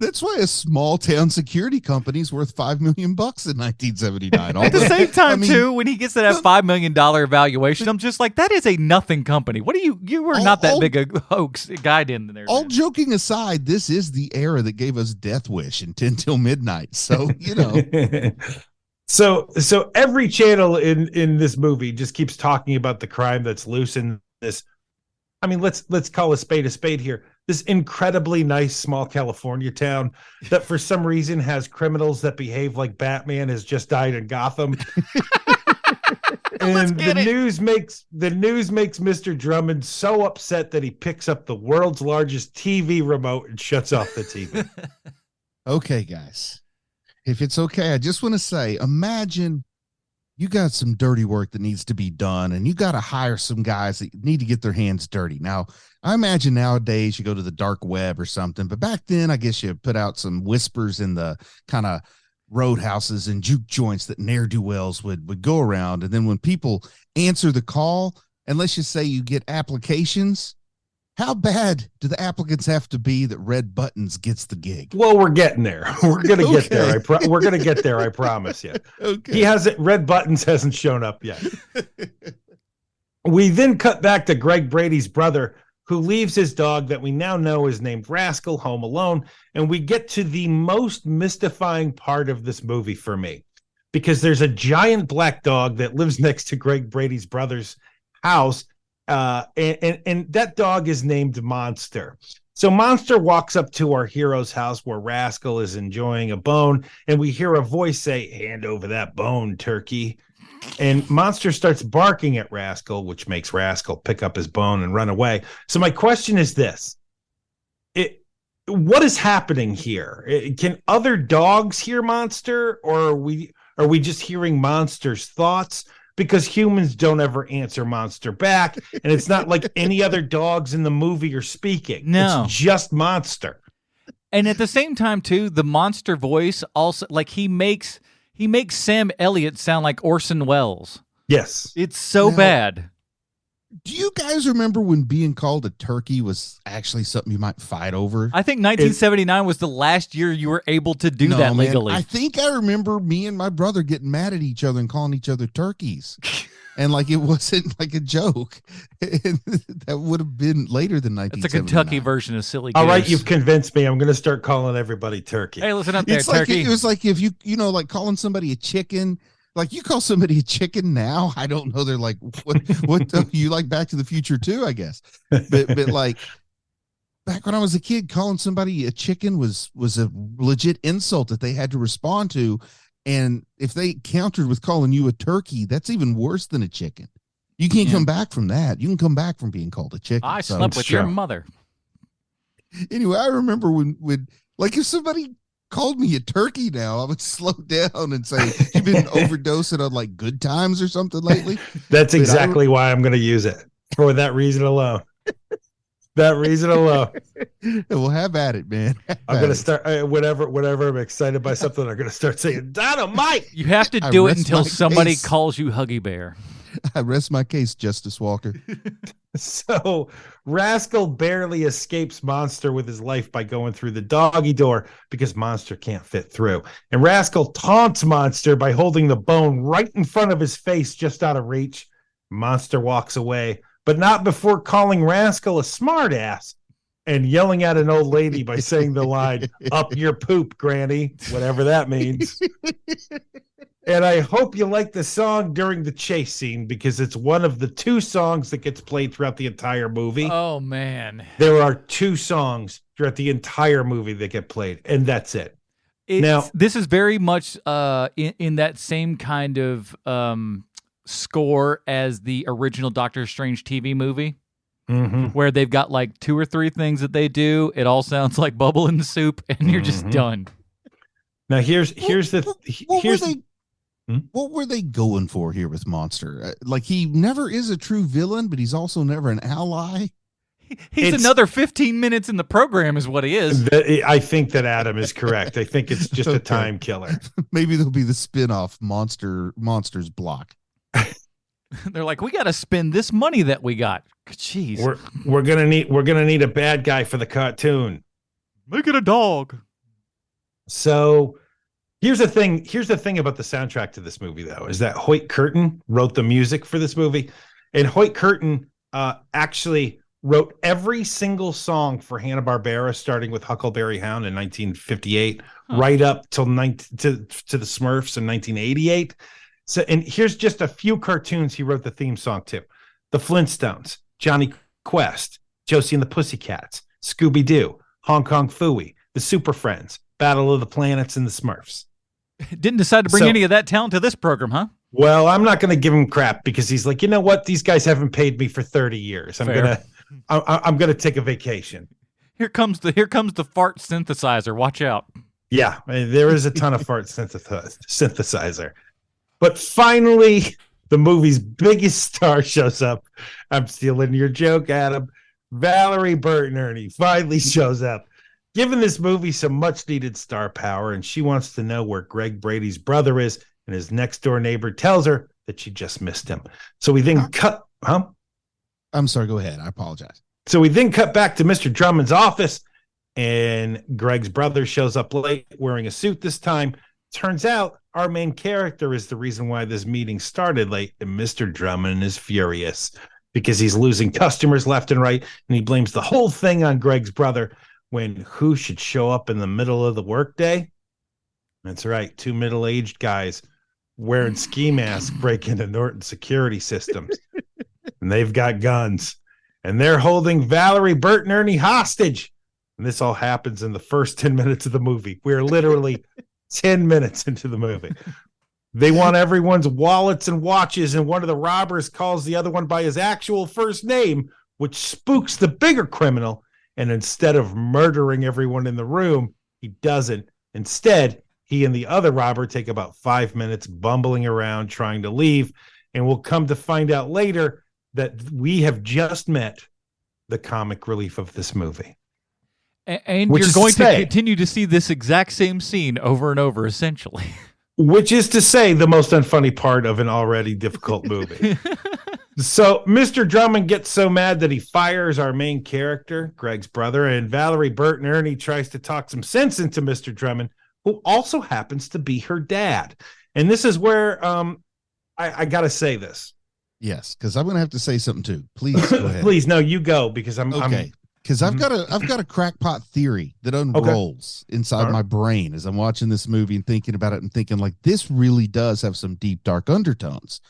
S4: That's why a small town security company is worth $5 million in 1979.
S2: At the same time, too, when he gets to that $5 million valuation, I'm just like, that is a nothing company. What are you were not that big a hoax guy in there.
S4: All joking aside, this is the era that gave us Death Wish and 10 Till Midnight. So, you know.
S3: So every channel in this movie just keeps talking about the crime that's loose in this. I mean, let's call a spade here. This incredibly nice small California town that for some reason has criminals that behave like Batman has just died in Gotham. And the news makes Mr. Drummond so upset that he picks up the world's largest TV remote and shuts off the TV.
S4: Okay, guys. If it's okay, I just want to say, imagine you got some dirty work that needs to be done, and you got to hire some guys that need to get their hands dirty. Now, I imagine nowadays you go to the dark web or something, but back then, I guess you put out some whispers in the kind of roadhouses and juke joints that ne'er-do-wells would go around. And then when people answer the call, and let's just say you get applications, how bad do the applicants have to be that Red Buttons gets the gig?
S3: Well, we're getting there. We're going to get there. We're going to get there. I promise you. Okay. Red Buttons hasn't shown up yet. We then cut back to Greg Brady's brother, who leaves his dog that we now know is named Rascal home alone. And we get to the most mystifying part of this movie for me, because there's a giant black dog that lives next to Greg Brady's brother's house. And that dog is named Monster. So Monster walks up to our hero's house where Rascal is enjoying a bone, and we hear a voice say, "Hand over that bone, turkey." And Monster starts barking at Rascal, which makes Rascal pick up his bone and run away. So my question is this. What is happening here? Can other dogs hear Monster, or are we just hearing Monster's thoughts? Because humans don't ever answer Monster back, and it's not like any other dogs in the movie are speaking.
S2: No.
S3: It's just Monster.
S2: And at the same time, too, the Monster voice also, like, he makes Sam Elliott sound like Orson Welles.
S3: Yes.
S2: It's so bad.
S4: Do you guys remember when being called a turkey was actually something you might fight over?
S2: I think 1979 was the last year you were able to do that legally.
S4: I think I remember me and my brother getting mad at each other and calling each other turkeys. And like it wasn't like a joke. That would have been later than 1979.
S2: It's a Kentucky version of Silly Goose.
S3: All right, you've convinced me. I'm going to start calling everybody turkey.
S2: Hey, listen up there,
S4: It's like
S2: turkey.
S4: it was like if you like calling somebody a chicken. Like you call somebody a chicken now, I don't know. They're like, what you like Back to the Future too, I guess. But like back when I was a kid, calling somebody a chicken was a legit insult that they had to respond to. And if they countered with calling you a turkey, that's even worse than a chicken. You can't come back from that. You can come back from being called a chicken.
S2: I slept with your mother.
S4: Anyway, I remember when like if somebody called me a turkey now, I would slow down and say, you've been overdosing on like Good Times or something lately.
S3: That's exactly why I'm going to use it, for that reason alone. That reason alone.
S4: We'll have at it, man.
S3: I'm going to start whenever I'm excited by something, I'm going to start saying dynamite.
S2: You have to do it until somebody calls you Huggy Bear.
S4: I rest my case, Justice Walker.
S3: So Rascal barely escapes Monster with his life by going through the doggy door because Monster can't fit through. And Rascal taunts Monster by holding the bone right in front of his face, just out of reach. Monster walks away, but not before calling Rascal a smartass and yelling at an old lady by saying the line, "Up your poop, Granny," whatever that means. And I hope you like the song during the chase scene, because it's one of the two songs that gets played throughout the entire movie.
S2: Oh, man.
S3: There are two songs throughout the entire movie that get played, and that's it.
S2: This is very much in that same kind of score as the original Doctor Strange TV movie, where they've got like two or three things that they do. It all sounds like Bubble in the Soup, and you're just done.
S3: Now
S4: what were they going for here with Monster? Like he never is a true villain, but he's also never an ally.
S2: He's another 15 minutes in the program is what he is.
S3: I think that Adam is correct. I think it's just a time killer.
S4: Maybe there'll be the spin-off Monsters block.
S2: They're like, we got to spend this money that we got. Jeez.
S3: We're gonna need a bad guy for the cartoon.
S2: Make it a dog.
S3: So here's the thing about the soundtrack to this movie, though, is that Hoyt Curtin wrote the music for this movie, and Hoyt Curtin actually wrote every single song for Hanna-Barbera, starting with Huckleberry Hound in 1958, right up till to the Smurfs in 1988. So, and here's just a few cartoons he wrote the theme song to: The Flintstones, Johnny Quest, Josie and the Pussycats, Scooby-Doo, Hong Kong Phooey, The Super Friends, Battle of the Planets, and the Smurfs.
S2: Didn't decide to bring any of that talent to this program, huh?
S3: Well, I'm not going to give him crap, because he's like, you know what? These guys haven't paid me for 30 years. I'm gonna take a vacation.
S2: Here comes the fart synthesizer. Watch out.
S3: Yeah, there is a ton of fart synthesizer. But finally, the movie's biggest star shows up. I'm stealing your joke, Adam. Valerie Burton Ernie finally shows up, giving this movie some much-needed star power, and she wants to know where Greg Brady's brother is, and his next-door neighbor tells her that she just missed him. So we then cut...
S4: I'm sorry, go ahead. I apologize.
S3: So we then cut back to Mr. Drummond's office, and Greg's brother shows up late, wearing a suit this time. Turns out our main character is the reason why this meeting started late, and Mr. Drummond is furious because he's losing customers left and right, and he blames the whole thing on Greg's brother, when who should show up in the middle of the workday? That's right, two middle-aged guys wearing ski masks break into Norton security systems, and they've got guns, and they're holding Valerie Burton Ernie hostage. And this all happens in the first 10 minutes of the movie. We're literally 10 minutes into the movie. They want everyone's wallets and watches, and one of the robbers calls the other one by his actual first name, which spooks the bigger criminal. And instead of murdering everyone in the room, he doesn't. Instead, he and the other robber take about 5 minutes bumbling around trying to leave. And we'll come to find out later that we have just met the comic relief of this movie.
S2: And you're going to continue to see this exact same scene over and over, essentially.
S3: Which is to say, the most unfunny part of an already difficult movie. So Mr. Drummond gets so mad that he fires our main character, Greg's brother, and Valerie Burton Ernie tries to talk some sense into Mr. Drummond, who also happens to be her dad. And this is where I got to say this.
S4: Yes, because I'm going to have to say something too. Please go ahead.
S3: Please, no, you go, because I'm
S4: okay. Because I've got a crackpot theory that unrolls inside my brain as I'm watching this movie and thinking about it and thinking like this really does have some deep dark undertones.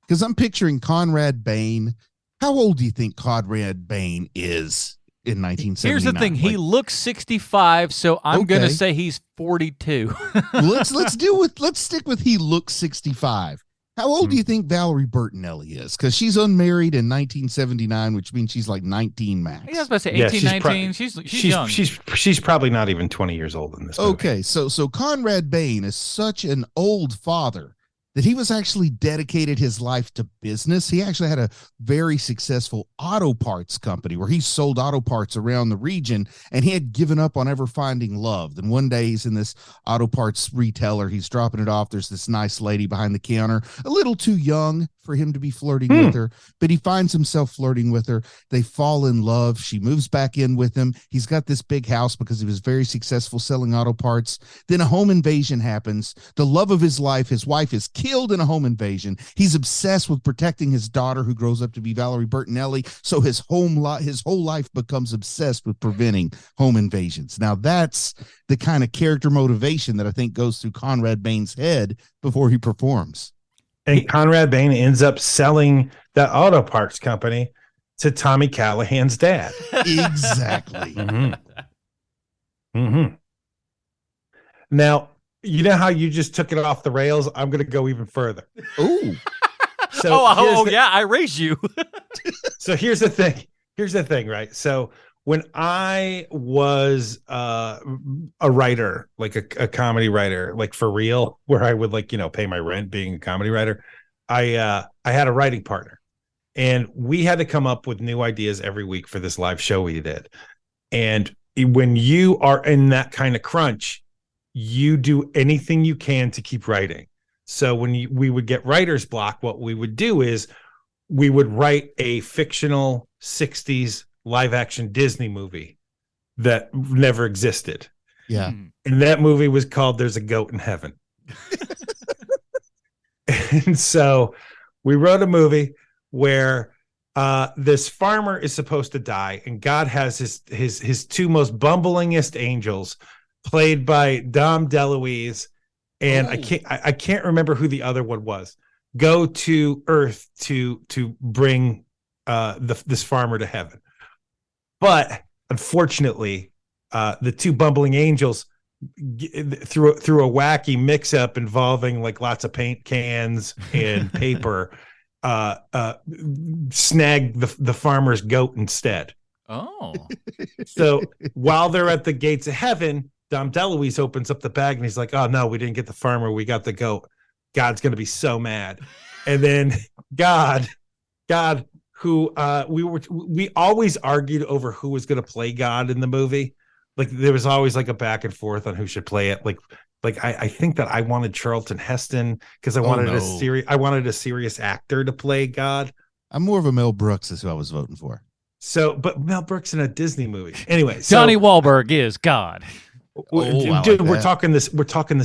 S4: Because I'm picturing Conrad Bain. How old do you think Conrad Bain is in 1979?
S2: Here's the thing: he looks 65, so I'm going to say he's 42.
S4: let's stick with he looks 65. How old do you think Valerie Bertinelli is? Because she's unmarried in 1979, which means she's like 19 max.
S2: Yeah, I was about to say 18, 19. She's young.
S3: She's probably not even 20 years old in this movie.
S4: Okay, so Conrad Bain is such an old father that he was actually dedicated his life to business. He actually had a very successful auto parts company where he sold auto parts around the region, and he had given up on ever finding love. Then one day he's in this auto parts retailer. He's dropping it off. There's this nice lady behind the counter, a little too young for him to be flirting with her, but he finds himself flirting with her. They fall in love. She moves back in with him. He's got this big house because he was very successful selling auto parts. Then a home invasion happens. The love of his life, his wife, is killed in a home invasion. He's obsessed with protecting his daughter, who grows up to be Valerie Bertinelli. So his whole life becomes obsessed with preventing home invasions. Now that's the kind of character motivation that I think goes through Conrad Bain's head before he performs.
S3: And Conrad Bain ends up selling that auto parts company to Tommy Callahan's dad.
S4: Exactly.
S3: Now, you know how you just took it off the rails? I'm going to go even further.
S4: Ooh.
S3: So
S2: I raised you.
S3: So here's the thing, right? So when I was a writer, like a comedy writer, like for real, where I would pay my rent being a comedy writer, I had a writing partner, and we had to come up with new ideas every week for this live show we did. And when you are in that kind of crunch, you do anything you can to keep writing. So when we would get writer's block, what we would do is we would write a fictional 60s live action Disney movie that never existed.
S4: Yeah.
S3: And that movie was called There's a Goat in Heaven. And so we wrote a movie where this farmer is supposed to die, and God has his two most bumblingest angels, played by Dom DeLuise, and I can't remember who the other one was, go to Earth to bring this farmer to heaven. But unfortunately, the two bumbling angels, through a wacky mix-up involving like lots of paint cans and paper, snagged the farmer's goat instead.
S2: Oh.
S3: So while they're at the gates of heaven, Dom DeLuise opens up the bag and he's like, "Oh no, we didn't get the farmer, we got the goat." God's gonna be so mad. And then God, who we always argued over who was gonna play God in the movie. Like there was always like a back and forth on who should play it. Like I think that I wanted Charlton Heston because I wanted a serious actor to play God.
S4: I'm more of a Mel Brooks is who I was voting for.
S3: So, but Mel Brooks in a Disney movie. Anyway,
S2: Johnny Wahlberg is God.
S3: Dude, we're talking the 60s. We're talking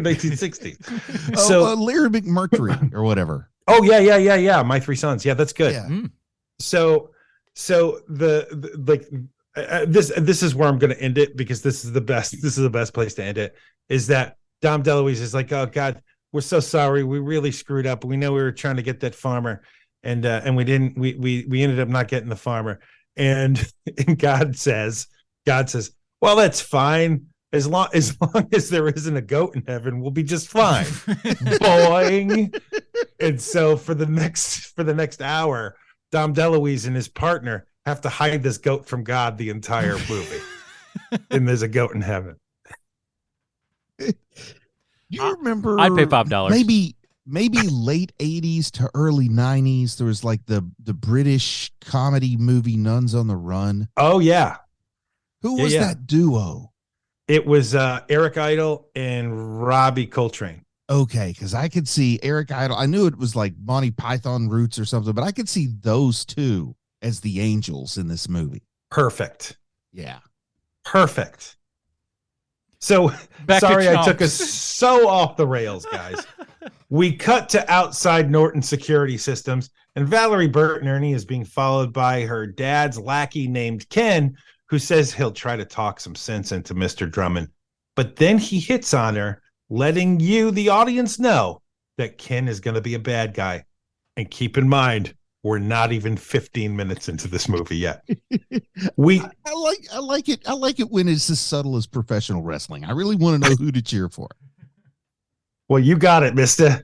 S3: 1960s. So
S4: Larry McMurtry or whatever.
S3: Oh yeah. My Three Sons. Yeah, that's good.
S4: Yeah.
S3: So this is where I'm going to end it, because this is the best place to end it. Is that Dom DeLuise is like, "Oh God, we're so sorry. We really screwed up. We know we were trying to get that farmer, and we didn't. We ended up not getting the farmer." And God says, "Well, that's fine. As long as there isn't a goat in heaven, we'll be just fine. Boing. And so for the next hour, Dom DeLuise and his partner have to hide this goat from God the entire movie. And there's a goat in heaven.
S4: You remember?
S2: I'd pay $5.
S4: Maybe late 80s to early 90s. There was like the British comedy movie Nuns on the Run.
S3: Oh yeah.
S4: Who was that duo?
S3: It was Eric Idle and Robbie Coltrane.
S4: Okay, because I could see Eric Idle. I knew it was like Monty Python roots or something, but I could see those two as the angels in this movie.
S3: Perfect.
S4: Yeah.
S3: Perfect. So sorry I took us so off the rails, guys. We cut to outside Norton Security Systems, and Valerie Burt Ernie is being followed by her dad's lackey named Ken, who says he'll try to talk some sense into Mr. Drummond. But then he hits on her, letting you, the audience, know that Ken is going to be a bad guy. And keep in mind, we're not even 15 minutes into this movie yet.
S4: I like it. I like it when it's as subtle as professional wrestling. I really want to know who to cheer for.
S3: Well, you got it, mister.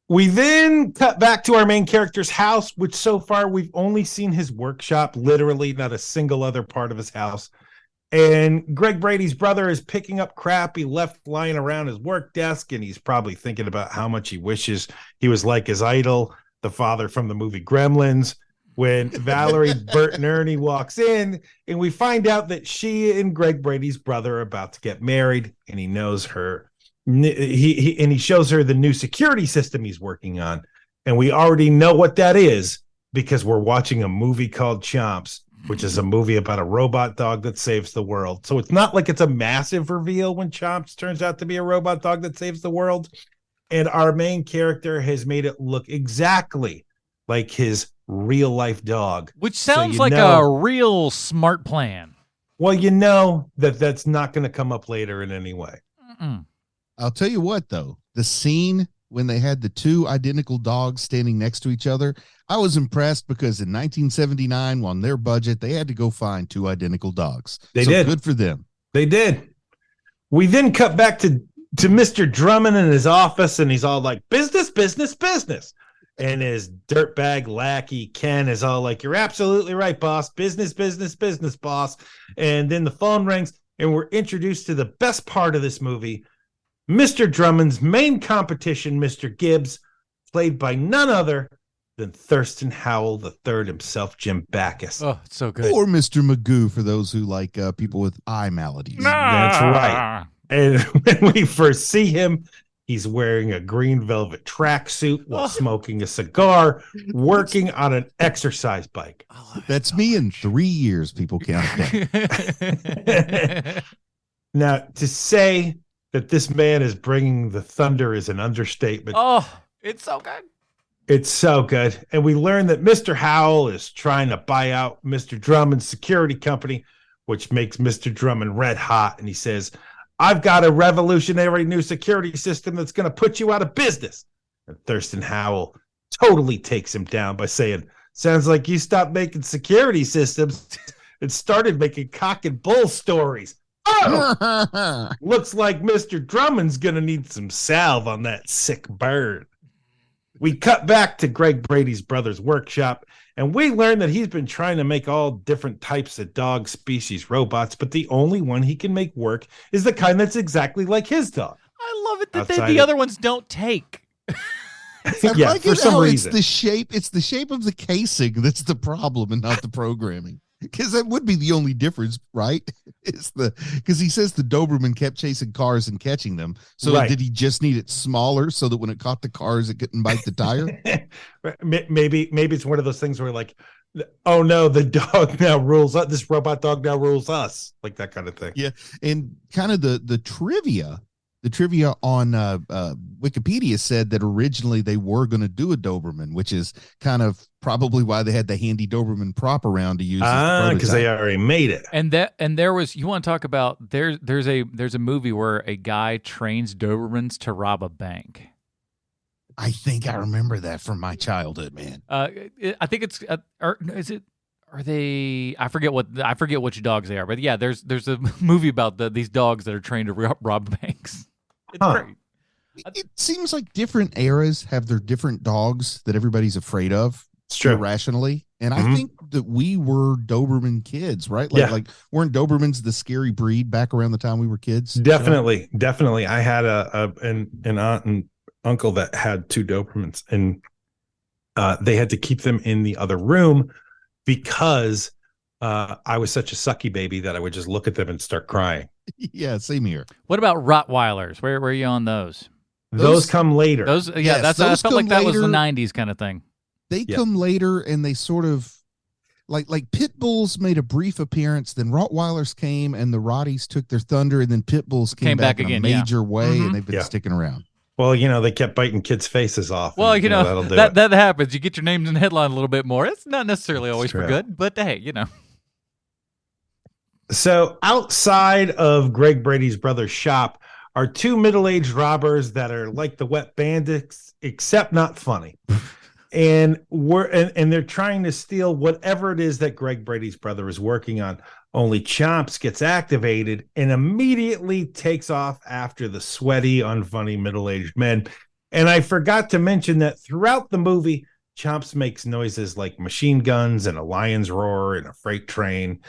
S3: We then cut back to our main character's house, which so far we've only seen his workshop, literally not a single other part of his house. And Greg Brady's brother is picking up crap he left lying around his work desk, and he's probably thinking about how much he wishes he was like his idol, the father from the movie Gremlins, when Valerie Burt Ernie walks in, and we find out that she and Greg Brady's brother are about to get married, and he knows her. He shows her the new security system he's working on, and we already know what that is because we're watching a movie called Chomps, which is a movie about a robot dog that saves the world. So it's not like it's a massive reveal when Chomps turns out to be a robot dog that saves the world. And our main character has made it look exactly like his real life dog,
S2: which sounds like a real smart plan.
S3: Well, you know that's not going to come up later in any way.
S2: Mm-mm.
S4: I'll tell you what, though, the scene when they had the two identical dogs standing next to each other, I was impressed because in 1979, on their budget, they had to go find two identical dogs.
S3: They did.
S4: Good for them.
S3: They did. We then cut back to Mr. Drummond in his office, and he's all like, business, business, business. And his dirtbag lackey, Ken, is all like, you're absolutely right, boss. Business, business, business, boss. And then the phone rings, and we're introduced to the best part of this movie, Mr. Drummond's main competition, Mr. Gibbs, played by none other than Thurston Howell III himself, Jim Backus.
S2: Oh, it's so good.
S4: Or Mr. Magoo for those who like people with eye maladies.
S3: That's right. And when we first see him, he's wearing a green velvet tracksuit while smoking a cigar, working on an exercise bike.
S4: That's me in 3 years, people count down.
S3: Now, to say that this man is bringing the thunder is an understatement.
S2: Oh, it's so good.
S3: It's so good. And we learn that Mr. Howell is trying to buy out Mr. Drummond's security company, which makes Mr. Drummond red hot. And he says, I've got a revolutionary new security system that's going to put you out of business. And Thurston Howell totally takes him down by saying, sounds like you stopped making security systems and started making cock and bull stories. Oh, looks like Mr. Drummond's going to need some salve on that sick bird. We cut back to Greg Brady's brother's workshop, and we learn that he's been trying to make all different types of dog species robots, but the only one he can make work is the kind that's exactly like his dog.
S2: I love it that the other ones don't take.
S3: Yeah, for some reason.
S4: It's the shape of the casing that's the problem and not the programming. Because that would be the only difference, right? Because he says the Doberman kept chasing cars and catching them. So
S3: right.
S4: Did he just need it smaller so that when it caught the cars, it couldn't bite the tire?
S3: maybe it's one of those things where like, oh no, the dog now rules us. This robot dog now rules us, like that kind of thing.
S4: Yeah, and kind of the trivia. The trivia on Wikipedia said that originally they were going to do a Doberman, which is kind of probably why they had the handy Doberman prop around to use.
S3: Because they already made it.
S2: And there was, you want to talk about there's a movie where a guy trains Dobermans to rob a bank.
S4: I think I remember that from my childhood, man.
S2: I think it's is it are they? I forget which dogs they are, but yeah, there's a movie about these dogs that are trained to rob banks. It's great.
S4: It seems like different eras have their different dogs that everybody's afraid of.
S3: It's true.
S4: Irrationally. And I think that we were Doberman kids, right? Like weren't Dobermans the scary breed back around the time we were kids?
S3: Definitely. I had an aunt and uncle that had 2 Dobermans, and they had to keep them in the other room because I was such a sucky baby that I would just look at them and start crying.
S4: Yeah, same here.
S2: What about Rottweilers? Where are you on those?
S3: Those come later.
S2: Those, yeah,
S4: Yes,
S2: I felt like that was the
S4: later.
S2: 90s kind of thing.
S4: They come later, and they sort of like pit bulls made a brief appearance, then Rottweilers came, and the Rotties took their thunder, and then pit bulls came back in
S2: again,
S4: a major way, and they've been
S3: Yeah.
S4: sticking around.
S3: Well, they kept biting kids' faces off.
S2: Well,
S3: and, that'll do
S2: that
S3: it.
S2: happens. You get your names in the headline a little bit more. It's not necessarily always for
S3: true.
S2: good, but hey,
S3: So outside of Greg Brady's brother's shop are 2 middle-aged robbers that are like the Wet Bandits, except not funny. And they're trying to steal whatever it is that Greg Brady's brother is working on. Only Chomps gets activated and immediately takes off after the sweaty, unfunny middle-aged men. And I forgot to mention that throughout the movie, Chomps makes noises like machine guns and a lion's roar and a freight train.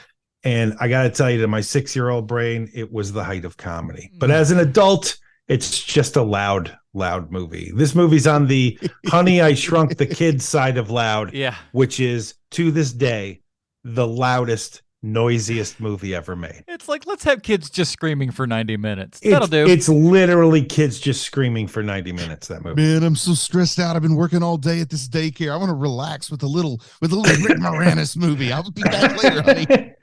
S3: And I got to tell you, to my 6-year-old brain, it was the height of comedy. But as an adult, it's just a loud movie. This movie's on the Honey, I Shrunk the Kids side of loud, which is, to this day, the loudest, noisiest movie ever made.
S2: It's like, let's have kids just screaming for 90 minutes. That'll do.
S3: It's literally kids just screaming for 90 minutes, that movie.
S4: Man, I'm so stressed out. I've been working all day at this daycare. I want to relax with a little Rick Moranis movie. I'll be back later, honey.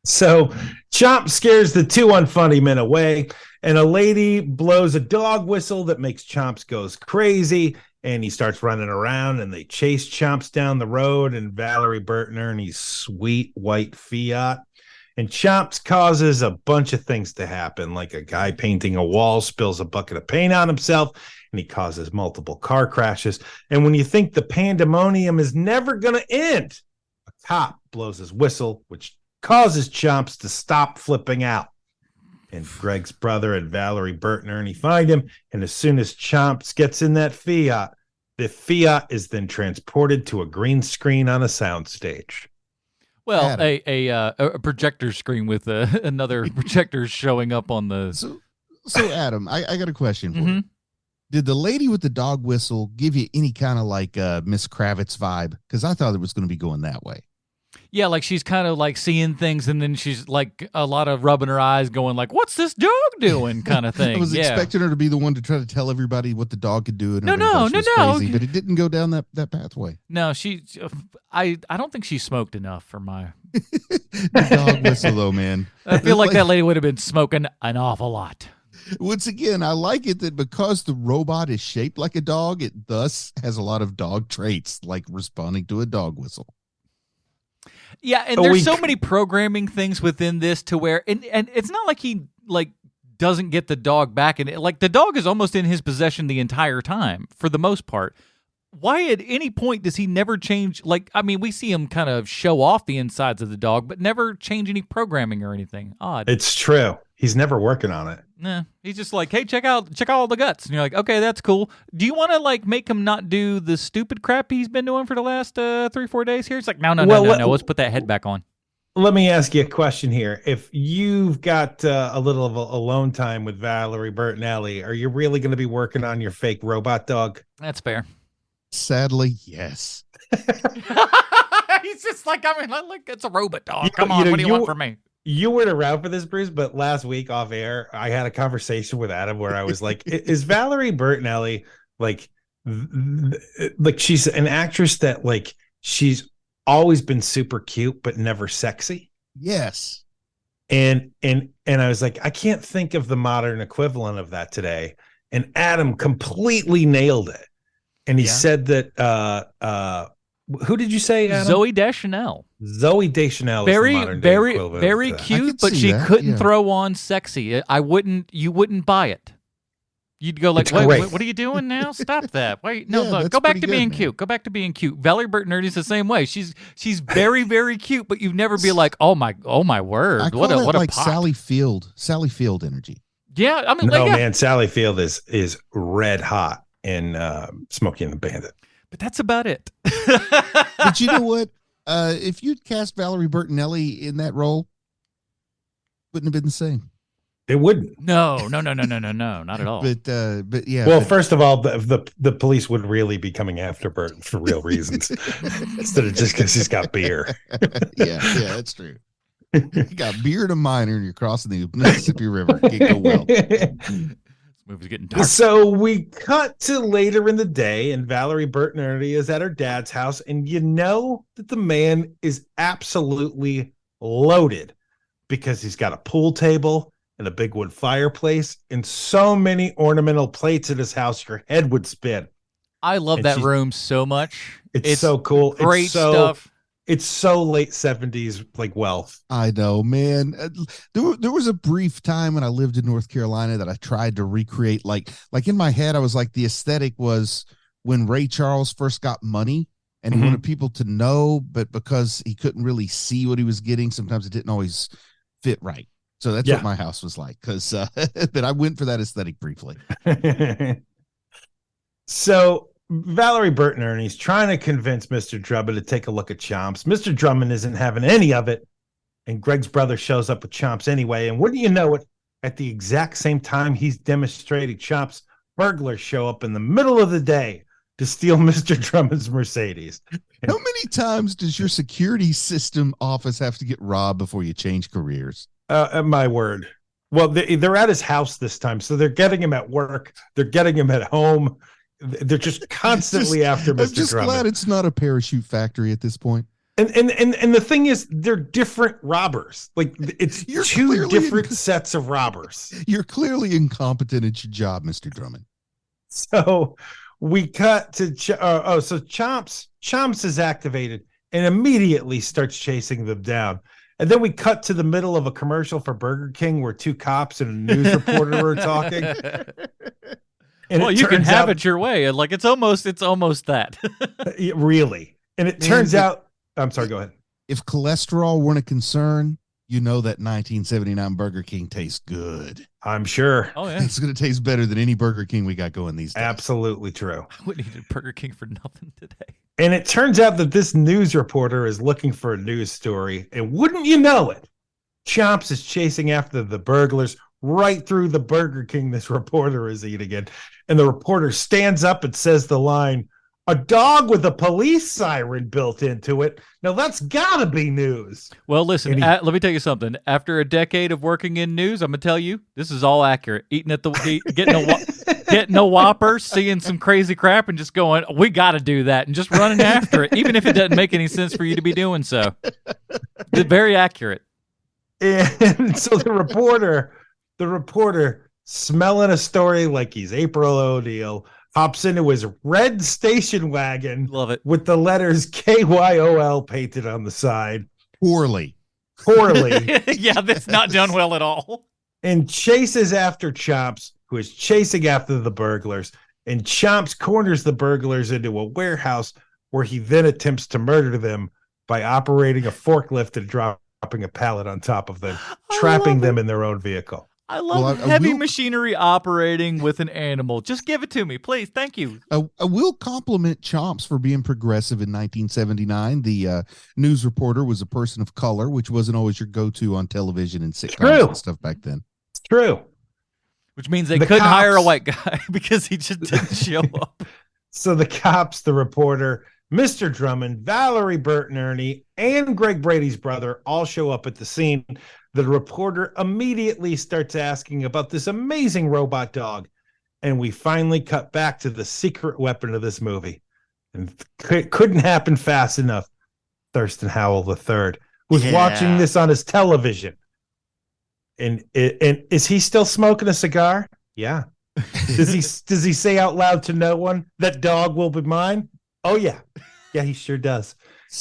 S3: So Chomp scares the 2 unfunny men away, and a lady blows a dog whistle that makes Chomps goes crazy, and he starts running around, and they chase Chomps down the road, and Valerie Burton Ernie's sweet white Fiat. And Chomps causes a bunch of things to happen, like a guy painting a wall spills a bucket of paint on himself, and he causes multiple car crashes. And when you think the pandemonium is never going to end, a cop blows his whistle, which causes Chomps to stop flipping out. And Greg's brother and Valerie Burton Ernie find him, and as soon as Chomps gets in that Fiat, the Fiat is then transported to a green screen on a soundstage.
S2: Well, a projector screen with another projector showing up on the...
S4: So Adam, I got a question for you. Did the lady with the dog whistle give you any kind of like Miss Kravitz vibe? Because I thought it was going to be going that way.
S2: Yeah, like she's kind of like seeing things, and then she's like a lot of rubbing her eyes, going like, "What's this dog doing?" kind of thing.
S4: I was expecting her to be the one to try to tell everybody what the dog could do. And
S2: No.
S4: crazy, but it didn't go down that pathway.
S2: No, I don't think she smoked enough for my
S4: The dog whistle, though, man.
S2: I feel like that lady would have been smoking an awful lot.
S4: Once again, I like it that because the robot is shaped like a dog, it thus has a lot of dog traits, like responding to a dog whistle.
S2: Yeah, and there's so many programming things within this to where, and it's not like he like doesn't get the dog back, and like the dog is almost in his possession the entire time for the most part. Why at any point does he never change? Like, I mean, we see him kind of show off the insides of the dog, but never change any programming or anything. Odd.
S3: It's true. He's never working on it.
S2: Nah, he's just like, hey, check out all the guts, and you're like, okay, that's cool. Do you want to like make him not do the stupid crap he's been doing for the last 3-4 days here? It's like, no. Let's put that head back on.
S3: Let me ask you a question here. If you've got a little of alone time with Valerie Bertinelli, are you really going to be working on your fake robot dog?
S2: That's fair.
S4: Sadly, yes.
S2: He's just like, I mean, like it's a robot dog. Come on, what do you want from me?
S3: You weren't around for this, Bruce, but last week off air, I had a conversation with Adam where I was like, is Valerie Bertinelli like she's an actress that like she's always been super cute, but never sexy?
S4: Yes.
S3: And I was like, I can't think of the modern equivalent of that today. And Adam completely nailed it. And he said that, who did you say, Adam?
S2: Zooey Deschanel.
S3: Zooey Deschanel
S2: very,
S3: is the modern
S2: very,
S3: day equivalent
S2: very
S3: of that.
S2: cute, but she couldn't throw on sexy. You wouldn't buy it. You'd go like,
S3: It's
S2: wait,
S3: great.
S2: what are you doing now? Stop that. Wait, no,
S4: Yeah,
S2: look,
S4: that's
S2: go back
S4: pretty
S2: to
S4: good,
S2: being
S4: man.
S2: cute. Go back to being cute. Valerie Burton Ernie's the same way. She's very, very cute, but you'd never be like, oh my word.
S4: I call
S2: What a
S4: that like
S2: pop.
S4: Sally Field energy.
S2: Yeah, I mean,
S3: No,
S2: like, yeah.
S3: man, Sally Field is red hot in Smokey and the Bandit.
S2: But that's about it.
S4: But you know what? If you'd cast Valerie Bertinelli in that role, wouldn't have been the same.
S3: It wouldn't.
S2: No, not at all.
S4: But yeah.
S3: Well,
S4: but-
S3: first of all, the police would really be coming after Burton for real reasons instead of just because he's got beer.
S4: yeah, that's true. You got beer and a minor, and you're crossing the Mississippi River. Can't go well.
S2: This movie's getting dark.
S3: So we cut to later in the day, and Valerie Burton Ernie is at her dad's house, and you know that the man is absolutely loaded because he's got a pool table and a big wood fireplace and so many ornamental plates in his house your head would spin.
S2: I love
S3: And
S2: that
S3: she's-
S2: room so much.
S3: It's so cool.
S2: Great
S3: It's so,
S2: stuff.
S3: It's so late 70s like wealth.
S4: I know, man. There was a brief time when I lived in North Carolina that I tried to recreate, like in my head, I was like, the aesthetic was when Ray Charles first got money and he
S3: Mhm.
S4: wanted people to know, but because he couldn't really see what he was getting, sometimes it didn't always fit right. So that's
S3: Yeah.
S4: what my house was like, because but I went for that aesthetic briefly.
S3: So Valerie Burton Ernie's trying to convince Mr. Drummond to take a look at Chomps. Mr. Drummond isn't having any of it, and Greg's brother shows up with Chomps anyway. And wouldn't you know it, at the exact same time he's demonstrating Chomps, burglars show up in the middle of the day to steal Mr. Drummond's Mercedes.
S4: How many times does your security system office have to get robbed before you change careers?
S3: My word. Well, they're at his house this time, so they're getting him at work. They're getting him at home. They're just constantly after Mr.
S4: I'm just
S3: Drummond.
S4: glad it's not a parachute factory at this point.
S3: And the thing is, they're different robbers. Like it's
S4: You're
S3: two
S4: clearly-
S3: different sets of robbers.
S4: You're clearly incompetent at your job, Mr. Drummond.
S3: So we cut to so Chomps is activated and immediately starts chasing them down. And then we cut to the middle of a commercial for Burger King where two cops and a news reporter are talking. And
S2: Well,
S3: it
S2: you can
S3: turns
S2: have
S3: out-
S2: it your way. Like it's almost that.
S3: really. And it
S4: Man,
S3: turns out, I'm sorry, go ahead.
S4: If cholesterol weren't a concern, you know that 1979 Burger King tastes good.
S3: I'm sure.
S2: Oh yeah,
S4: It's going to taste better than any Burger King we got going these days.
S3: Absolutely true.
S2: I wouldn't eat a Burger King for nothing today.
S3: And it turns out that this news reporter is looking for a news story. And wouldn't you know it, Chomps is chasing after the burglars right through the Burger King this reporter is eating it. And the reporter stands up and says the line, "A dog with a police siren built into it. Now that's gotta be news."
S2: Well, listen,
S3: And he-
S2: let me tell you something. After a decade of working in news, I'm gonna tell you this is all accurate. Eating at getting a Whopper, seeing some crazy crap, and just going, "We got to do that," and just running after it, even if it doesn't make any sense for you to be doing so. It's very accurate.
S3: And so the reporter, smelling a story like he's April O'Neil, hops into his red station wagon
S2: Love it.
S3: with the letters KYOL painted on the side,
S4: Poorly.
S3: poorly,
S2: Yeah, that's not done well at all.
S3: and chases after Chomps, who is chasing after the burglars. And Chomps corners the burglars into a warehouse where he then attempts to murder them by operating a forklift and dropping a pallet on top of them, trapping them in their own vehicle.
S2: I love
S4: Well, I
S2: heavy
S4: will-
S2: machinery operating with an animal. Just give it to me, please. Thank you.
S4: I will compliment Chomps for being progressive in 1979. The news reporter was a person of color, which wasn't always your go-to on television and sitcoms
S3: True.
S4: and stuff back then.
S3: It's true.
S2: Which means they
S3: The
S2: couldn't hire a
S3: cops-
S2: white guy because he just didn't show up.
S3: So the cops, the reporter, Mr. Drummond, Valerie Burton Ernie, and Greg Brady's brother all show up at the scene. The reporter immediately starts asking about this amazing robot dog. And we finally cut back to the secret weapon of this movie. And it couldn't happen fast enough. Thurston Howell III was watching this on his television. And is he still smoking a cigar? Yeah. Does he say out loud to no one, "That dog will be mine"? Oh yeah. Yeah, he sure does.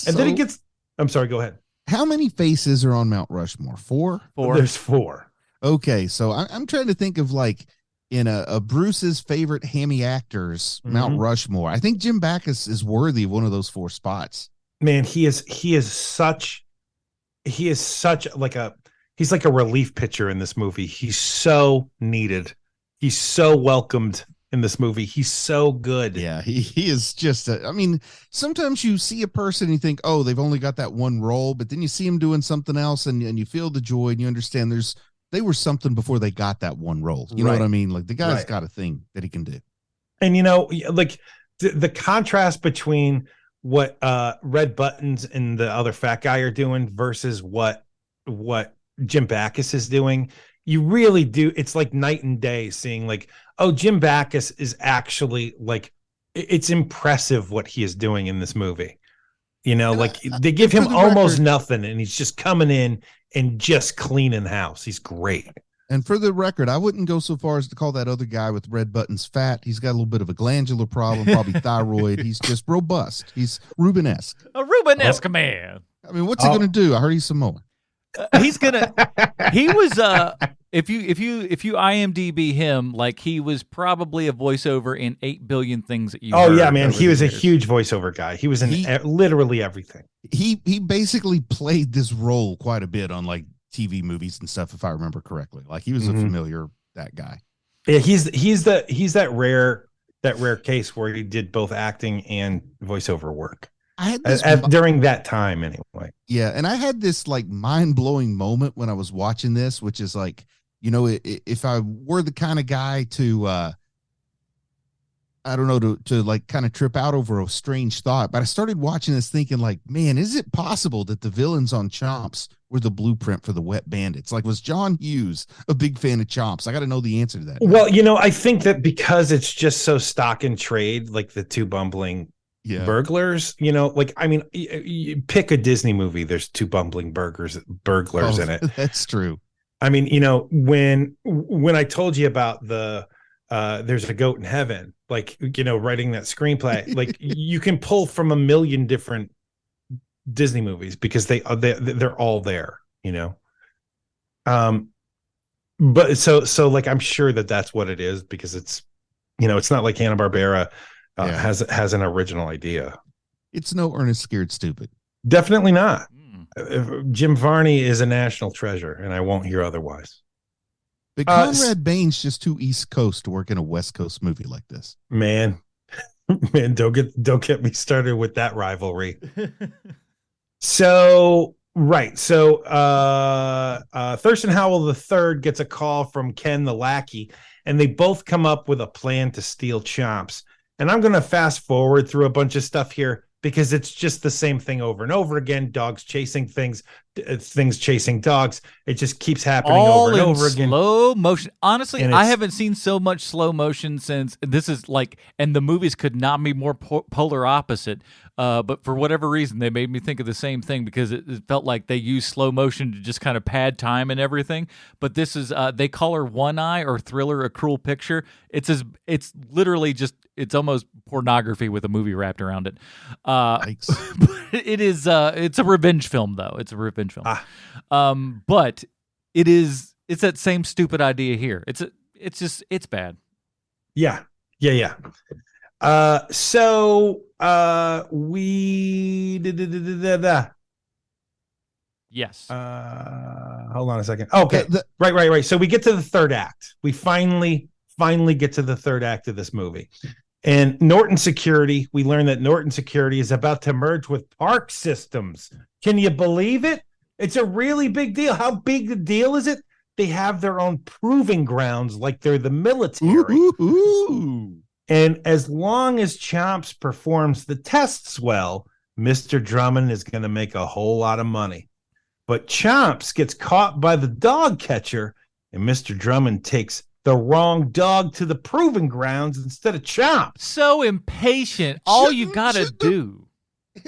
S3: And then he
S4: So,
S3: gets, I'm sorry, go ahead.
S4: how many faces are on Mount Rushmore? 4?
S2: Four.
S3: There's 4.
S4: Okay, so I'm trying to think of like in a Bruce's favorite hammy actors, Mount Rushmore. I think Jim Backus is worthy of one of those 4 spots.
S3: Man, he's like a relief pitcher in this movie. He's so needed. He's so welcomed in this movie. He's so good.
S4: Yeah, he is just I mean, sometimes you see a person and you think, oh, they've only got that one role, but then you see him doing something else and you feel the joy and you understand they were something before they got that one role. You know what I mean? Like the guy's got a thing that he can do.
S3: And like the contrast between what Red Buttons and the other fat guy are doing versus what Jim Backus is doing, you really do. It's like night and day seeing like, oh, Jim Backus is actually like, it's impressive what he is doing in this movie. Like they give him almost nothing and he's just coming in and just cleaning the house. He's great.
S4: And for the record, I wouldn't go so far as to call that other guy with red buttons fat. He's got a little bit of a glandular problem, probably thyroid. He's just robust. He's Rubenesque.
S2: A Rubenesque man.
S4: I mean, what's he going to do? I heard he's Samoan.
S2: He was if you IMDb him, like he was probably a voiceover in 8 billion things that you heard.
S3: Yeah, man. He was a huge voiceover guy. He was in literally everything.
S4: He basically played this role quite a bit on like TV movies and stuff, if I remember correctly. Like he was a familiar that guy.
S3: Yeah, he's that rare case where he did both acting and voiceover work.
S4: I had this
S3: during that time anyway.
S4: Yeah, and I had this like mind-blowing moment when I was watching this, which is like, if I were the kind of guy to I don't know, to like kind of trip out over a strange thought, but I started watching this thinking like, man, is it possible that the villains on Chomps were the blueprint for the Wet Bandits? Like, was John Hughes a big fan of Chomps? I got to know the answer to that.
S3: Well, I think that because it's just so stock and trade, like the two bumbling burglars, like, I mean, you pick a Disney movie, there's two bumbling burglars in it.
S4: That's true.
S3: I mean, when I told you about the there's a goat in heaven, like, writing that screenplay, like you can pull from a million different Disney movies because they're all there, but so like, I'm sure that's what it is, because it's, it's not like Hanna-Barbera has an original idea.
S4: It's no Ernest Scared Stupid.
S3: Definitely not. Jim Varney is a national treasure, and I won't hear otherwise.
S4: But Conrad Bain's just too East Coast to work in a West Coast movie like this.
S3: Man, don't get me started with that rivalry. So Thurston Howell III gets a call from Ken the lackey, and they both come up with a plan to steal Chomps. And I'm going to fast forward through a bunch of stuff here because it's just the same thing over and over again. Dogs chasing things chasing dogs. It just keeps happening over and over again.
S2: Slow motion. Honestly, I haven't seen so much slow motion since this is like, and the movies could not be more polar opposite. But for whatever reason, they made me think of the same thing because it felt like they used slow motion to just kind of pad time and everything. But this is, they call her One Eye or Thriller a Cruel Picture. It's literally just, it's almost pornography with a movie wrapped around it. It is, it's a revenge film though. It's a revenge film. But it's that same stupid idea here. It's bad.
S3: Yeah. So we did.
S2: Yes.
S3: Hold on a second. Okay. Right. So we get to the third act. We finally get to the third act of this movie. And Norton Security, we learn that Norton Security is about to merge with Park Systems. Can you believe it? It's a really big deal. How big the deal is it? They have their own proving grounds like they're the military.
S4: Ooh.
S3: And as long as Chomps performs the tests well, Mr. Drummond is going to make a whole lot of money. But Chomps gets caught by the dog catcher, and Mr. Drummond takes the wrong dog to the proving grounds instead of Chomps.
S2: So impatient. All you got to do.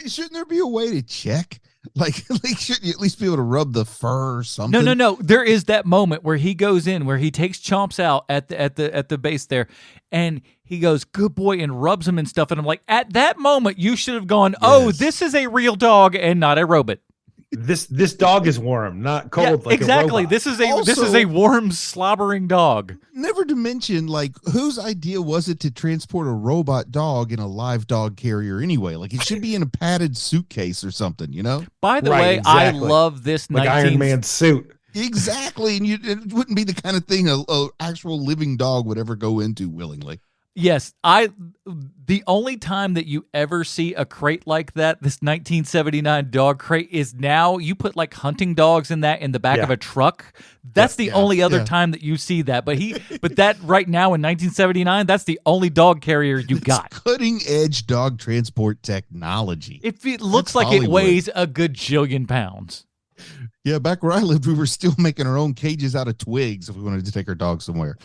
S4: Shouldn't there be a way to check? Like, shouldn't you at least be able to rub the fur or something?
S2: No. There is that moment where he goes in, where he takes Chomps out at the base there, and he goes, "Good boy," and rubs him and stuff. And I'm like, at that moment, you should have gone, "Oh, this is a real dog and not a robot."
S3: This dog is warm, not cold. Like
S2: exactly.
S3: A robot.
S2: This is a
S4: Also-
S2: warm, slobbering dog.
S4: Never to mention, like, whose idea was it to transport a robot dog in a live dog carrier anyway? Like, it should be in a padded suitcase or something, you know?
S2: By the
S3: Right,
S2: way,
S3: exactly.
S2: I love this
S3: like
S2: 19
S3: Iron Man suit.
S4: Exactly, and it wouldn't be the kind of thing a actual living dog would ever go into willingly.
S2: Yes, the only time that you ever see a crate like that, this 1979 dog crate, is now you put like hunting dogs in that in the back of a truck. That's the only other time that you see that. But that right now in 1979, that's the only dog carrier you got.
S4: Cutting edge dog transport technology.
S2: It looks
S4: That's
S2: like
S4: Hollywood.
S2: it weighs a good jillion pounds.
S4: Yeah, back where I lived, we were still making our own cages out of twigs if we wanted to take our dog somewhere.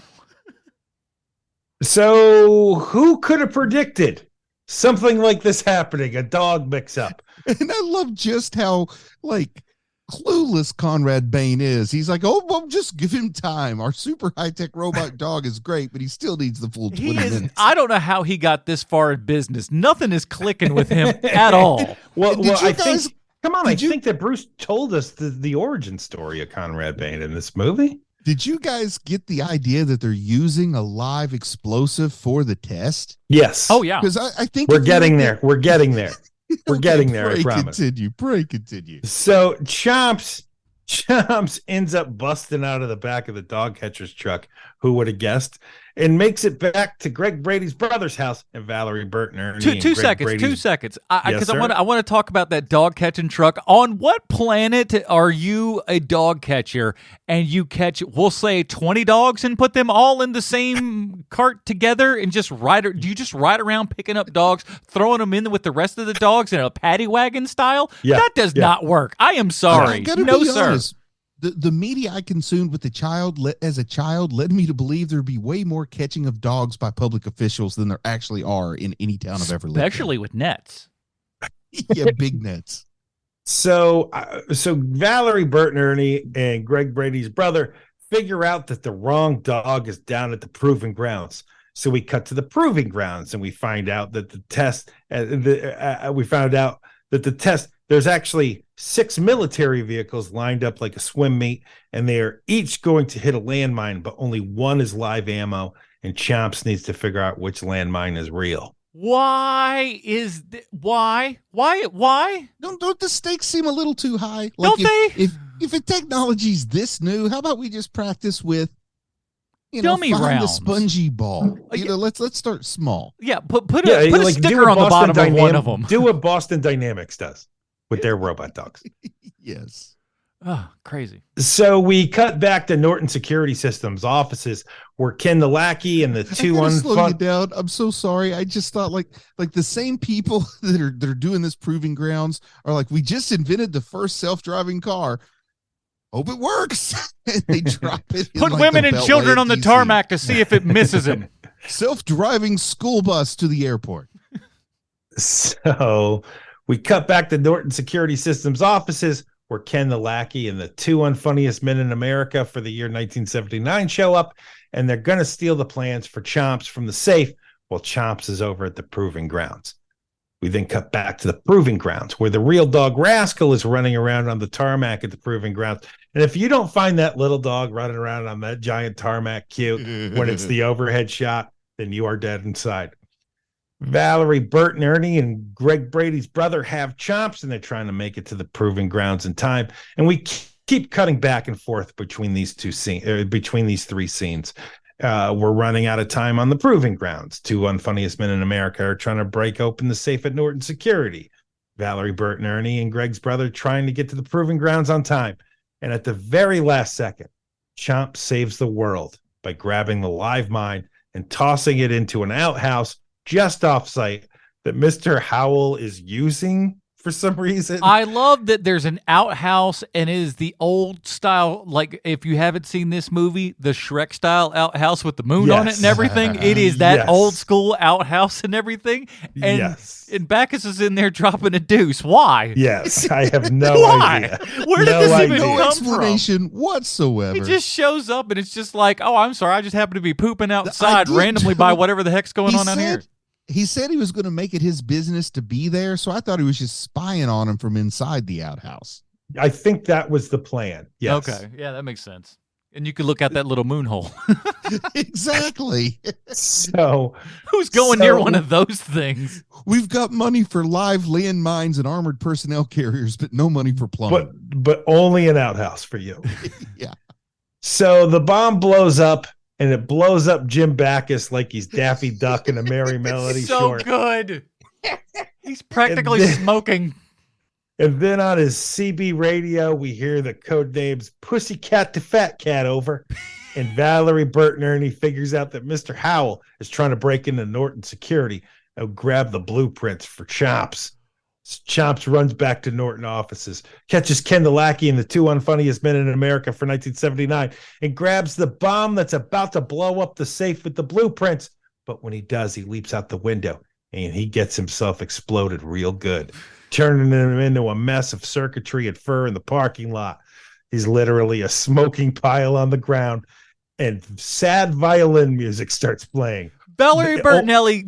S3: So who could have predicted something like this happening? A dog mix-up.
S4: And I love just how, like, clueless Conrad Bain is. He's like, oh, well, just give him time. Our super high-tech robot dog is great, but he still needs the full 20 minutes.
S2: I don't know how he got this far in business. Nothing is clicking with him at all.
S3: Well,
S4: Did you
S3: I
S4: guys-
S3: think. Come on, I
S4: did you-
S3: think that Bruce told us the origin story of Conrad Bain in this movie.
S4: Did you guys get the idea that they're using a live explosive for the test?
S3: Yes.
S2: Oh, yeah.
S4: Because I think
S3: We're
S4: if you
S3: getting
S4: look
S3: there.
S4: at-
S3: We're getting there. We're getting there. I
S4: Pray
S3: promise.
S4: continue.
S3: So Chomps ends up busting out of the back of the dog catcher's truck. Who would have guessed? And makes it back to Greg Brady's brother's house and Valerie Burton. Ernie, and
S2: Two
S3: Greg
S2: seconds.
S3: Brady's-
S2: 2 seconds.
S3: Yes,
S2: Because
S3: sir.
S2: I want to talk about that dog catching truck. On what planet are you a dog catcher and you catch, we'll say, 20 dogs and put them all in the same cart together and just ride? Do you just ride around picking up dogs, throwing them in with the rest of the dogs in a paddy wagon style?
S3: Yeah,
S2: That does
S3: yeah.
S2: not work. I am sorry.
S4: I gotta
S2: No,
S4: be
S2: sir.
S4: honest. The media I consumed with as a child led me to believe there'd be way more catching of dogs by public officials than there actually are in any town I've ever lived in.
S2: Especially with nets.
S4: Yeah, big nets.
S3: So Valerie Burton, Ernie, and Greg Brady's brother figure out that the wrong dog is down at the proving grounds. So we cut to the proving grounds and we find out that the test. We found out that the test. There's actually 6 military vehicles lined up like a swim meet, and they are each going to hit a landmine, but only one is live ammo. And Chomps needs to figure out which landmine is real.
S2: Why is why?
S4: Don't the stakes seem a little too high?
S2: Don't they?
S4: If a technology's this new, how about we just practice with
S2: Dummy
S4: find
S2: rounds.
S4: the spongy ball? Let's start small.
S2: Yeah, put a sticker on the bottom of one of them.
S3: Do what Boston Dynamics does with their robot dogs.
S4: Yes.
S2: Oh, crazy.
S3: So we cut back to Norton Security Systems offices where Ken the lackey and the two
S4: I gotta slow you
S3: unfun.
S4: down. I'm so sorry. I just thought like the same people that are doing this proving grounds are like, we just invented the first self-driving car. Hope it works. And they drop it. in,
S2: Put
S4: like,
S2: women
S4: the
S2: and children
S4: Beltway
S2: on the
S4: DC.
S2: tarmac to see if it misses him.
S4: Self-driving school bus to the airport.
S3: So we cut back to Norton Security Systems offices where Ken the lackey and the 2 unfunniest men in America for the year 1979 show up, and they're going to steal the plans for Chomps from the safe while Chomps is over at the proving grounds. We then cut back to the proving grounds where the real dog Rascal is running around on the tarmac at the proving grounds. And if you don't find that little dog running around on that giant tarmac cute when it's the overhead shot, then you are dead inside. Valerie Burton, Ernie, and Greg Brady's brother have Chomps, and they're trying to make it to the proving grounds in time. And we keep cutting back and forth between these 3 scenes. We're running out of time on the proving grounds. 2 unfunniest men in America are trying to break open the safe at Norton Security. Valerie Burton, Ernie, and Greg's brother trying to get to the proving grounds on time. And at the very last second, Chomp saves the world by grabbing the live mine and tossing it into an outhouse just off site that Mr. Howell is using for some reason.
S2: I love that there's an outhouse and it is the old style, like if you haven't seen this movie, the Shrek style outhouse with the moon on it and everything. It is that
S3: Yes.
S2: old school outhouse and everything. And,
S3: Yes.
S2: and Bacchus is in there dropping a deuce. Why?
S3: Yes, I have no
S2: Why?
S3: idea.
S2: Where did
S3: No
S2: this even
S3: idea.
S4: No
S2: come
S4: explanation whatsoever.
S2: from? He just shows up and it's just like, oh, I'm sorry, I just happen to be pooping outside
S4: idea,
S2: randomly
S4: too.
S2: by whatever the heck's going on out here.
S4: He said he was going to make it his business to be there, so I thought he was just spying on him from inside the outhouse.
S3: I think that was the plan. Yes.
S2: Okay. Yeah, that makes sense. And you could look out that little moon hole.
S4: Exactly.
S3: So
S2: Who's going near one of those things?
S4: We've got money for live landmines and armored personnel carriers, but no money for plumbing.
S3: but only an outhouse for you.
S4: Yeah.
S3: So the bomb blows up, and it blows up Jim Backus like he's Daffy Duck in a Merry Melody
S2: So
S3: short.
S2: good. He's practically smoking.
S3: And then on his CB radio, we hear the code names Pussycat to Fat Cat over. And Valerie, Bert, and Ernie figures out that Mr. Howell is trying to break into Norton security and grab the blueprints for Chomps. Chomps runs back to Norton offices, catches Ken the Lackey and the two unfunniest men in America for 1979, and grabs the bomb that's about to blow up the safe with the blueprints. But when he does, he leaps out the window, and he gets himself exploded real good, turning him into a mess of circuitry and fur in the parking lot. He's literally a smoking pile on the ground, and sad violin music starts playing.
S2: Valerie Bertinelli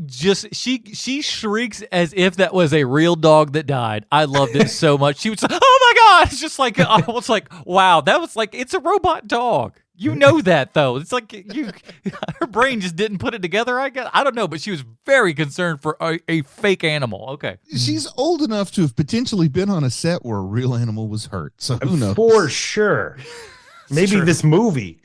S2: she shrieks as if that was a real dog that died. I loved it so much. She was like, "Oh my god!" It's just like I was like, "Wow, that was like it's a robot dog." You know that though. It's like her brain just didn't put it together. I guess I don't know, but she was very concerned for a fake animal. Okay,
S4: she's old enough to have potentially been on a set where a real animal was hurt. So who knows?
S3: For sure. Maybe this movie.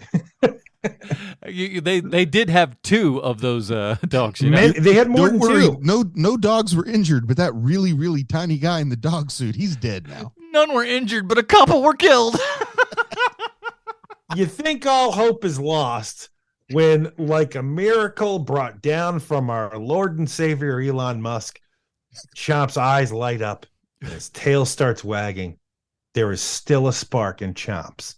S2: They did have two of those dogs. You know?
S3: They had more
S4: Don't
S3: than
S4: worry,
S3: two.
S4: no dogs were injured, but that really, really tiny guy in the dog suit, he's dead now.
S2: None were injured, but a couple were killed.
S3: You think all hope is lost when, like a miracle brought down from our Lord and Savior Elon Musk, Chomp's eyes light up and his tail starts wagging. There is still a spark in Chomps.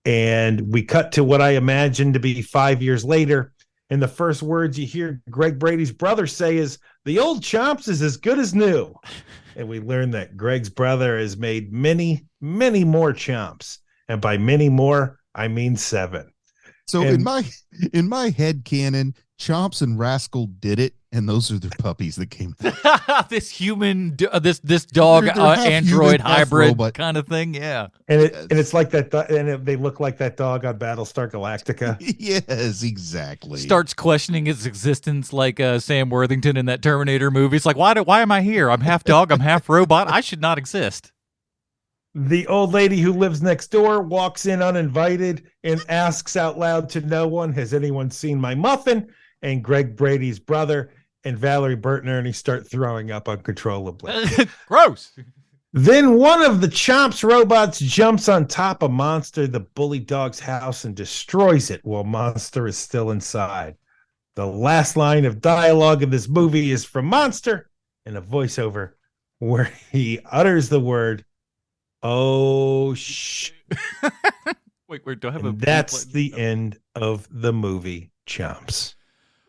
S3: And we cut to what I imagine to be 5 years later. And the first words you hear Greg Brady's brother say is, "The old Chomps is as good as new." And we learn that Greg's brother has made many, many more Chomps. And by many more, I mean 7.
S4: So in my head canon, Chomps and Rascal did it, and those are their puppies that came out.
S2: This human, this dog
S4: They're half
S2: android
S4: human, half
S2: hybrid
S4: robot.
S2: kind of thing. Yeah,
S3: and it's like that, and they look like that dog on Battlestar Galactica.
S4: Yes, exactly.
S2: Starts questioning its existence, like Sam Worthington in that Terminator movie. It's like, why am I here? I'm half dog, I'm half robot. I should not exist.
S3: The old lady who lives next door walks in uninvited and asks out loud to no one, "Has anyone seen my muffin?" And Greg Brady's brother and Valerie, Bert, and Ernie start throwing up uncontrollably.
S2: Gross.
S3: Then one of the Chomps robots jumps on top of Monster, the bully dog's house, and destroys it while Monster is still inside. The last line of dialogue in this movie is from Monster in a voiceover where he utters the word, "Oh, shh."
S2: Wait, do I have
S3: And that's the end of the movie Chomps.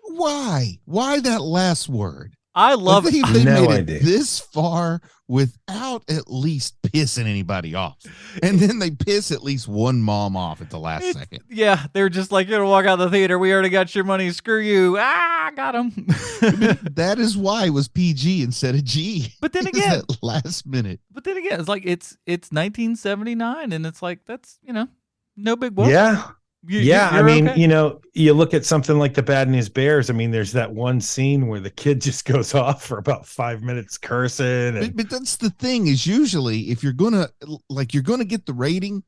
S4: Why? Why that last word?
S2: I love
S4: they
S3: No
S4: made
S3: idea.
S4: it this far without at least pissing anybody off. And then they piss at least one mom off at the last second.
S2: Yeah, they're just like, you're gonna walk out of the theater. We already got your money. Screw you. I got him.
S4: That is why it was PG instead of G.
S2: But then
S4: It's
S2: again,
S4: that last minute.
S2: it's like it's 1979, and it's like that's no big whoop.
S3: Yeah.
S2: You-
S3: Yeah, I
S2: you're
S3: mean,
S2: okay.
S3: you look at something like the Bad News Bears. I mean, there's that one scene where the kid just goes off for about 5 minutes cursing. And
S4: But that's the thing is usually if you're gonna get the rating,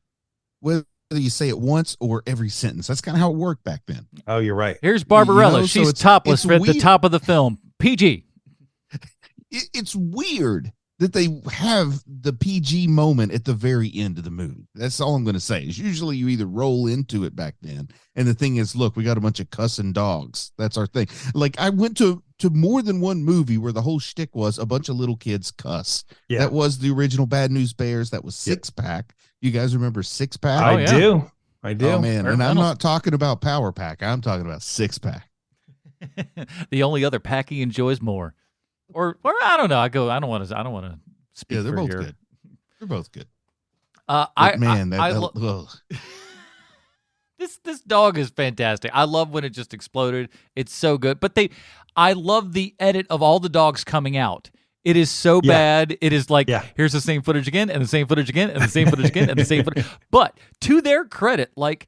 S4: whether you say it once or every sentence. That's kind of how it worked back then.
S3: oh, you're right.
S2: Here's Barbarella.
S4: so
S2: She's
S4: it's
S2: topless at the
S4: weird.
S2: top of the film. PG.
S4: It's weird that they have the PG moment at the very end of the movie. That's all I'm going to say. Is usually you either roll into it back then, and the thing is, look, we got a bunch of cussing dogs. That's our thing. Like I went to more than one movie where the whole shtick was a bunch of little kids cuss.
S3: Yeah.
S4: That was the original Bad News Bears. That was Six Pack. You guys remember Six Pack?
S3: I
S2: yeah.
S3: do. I do.
S4: Oh man,
S2: Burt
S4: and I'm
S2: Reynolds.
S4: not talking about Power Pack. I'm talking about Six Pack.
S2: The only other pack he enjoys more, or I don't know. I don't want to speak.
S4: Yeah, they're
S2: for
S4: both
S2: your-
S4: good. They're both good.
S2: But This dog is fantastic. I love when it just exploded. It's so good. But I love the edit of all the dogs coming out. It is so
S3: Yeah.
S2: bad. It is like,
S3: Yeah.
S2: here's the same footage again, and the same footage again, and the same footage again, and the same footage. But to their credit, like,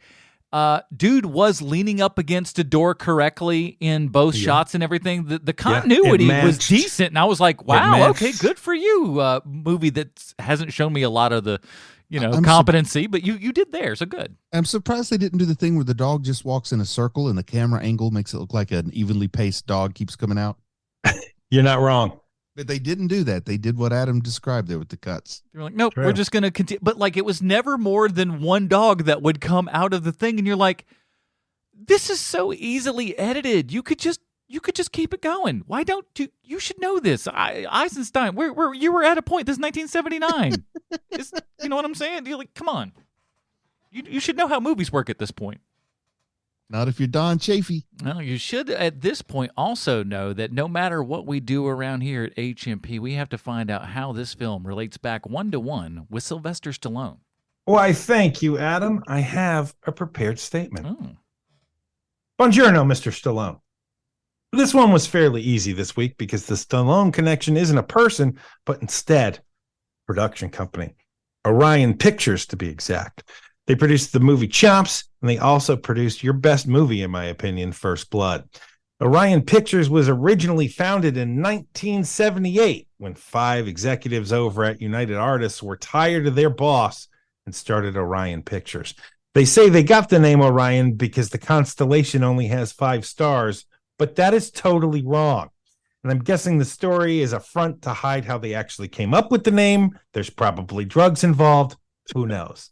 S2: dude was leaning up against a door correctly in both shots and everything. The continuity was decent, and I was like, wow, okay, good for you. Movie that hasn't shown me a lot of the, competency, but you did there, so good.
S4: I'm surprised they didn't do the thing where the dog just walks in a circle and the camera angle makes it look like an evenly paced dog keeps coming out.
S3: You're not wrong.
S4: But they didn't do that. They did what Adam described there with the cuts.
S2: They were like, nope, we're just going to continue. But like, it was never more than one dog that would come out of the thing. And you're like, this is so easily edited. You could just keep it going. Why don't you should know this. Eisenstein, where you were at a point. This is 1979. You know what I'm saying? You're like, come on. You should know how movies work at this point.
S4: Not if you're Don Chafee.
S2: Well, you should at this point also know that no matter what we do around here at H.O.M.P., we have to find out how this film relates back 1-to-1 with Sylvester Stallone.
S3: Why, thank you, Adam. I have a prepared statement.
S2: Oh.
S3: Buongiorno, Mr. Stallone. This one was fairly easy this week because the Stallone connection isn't a person, but instead a production company. Orion Pictures, to be exact. They produced the movie Chomps, and they also produced your best movie, in my opinion, First Blood. Orion Pictures was originally founded in 1978 when 5 executives over at United Artists were tired of their boss and started Orion Pictures. They say they got the name Orion because the constellation only has 5 stars, but that is totally wrong. And I'm guessing the story is a front to hide how they actually came up with the name. There's probably drugs involved. Who knows?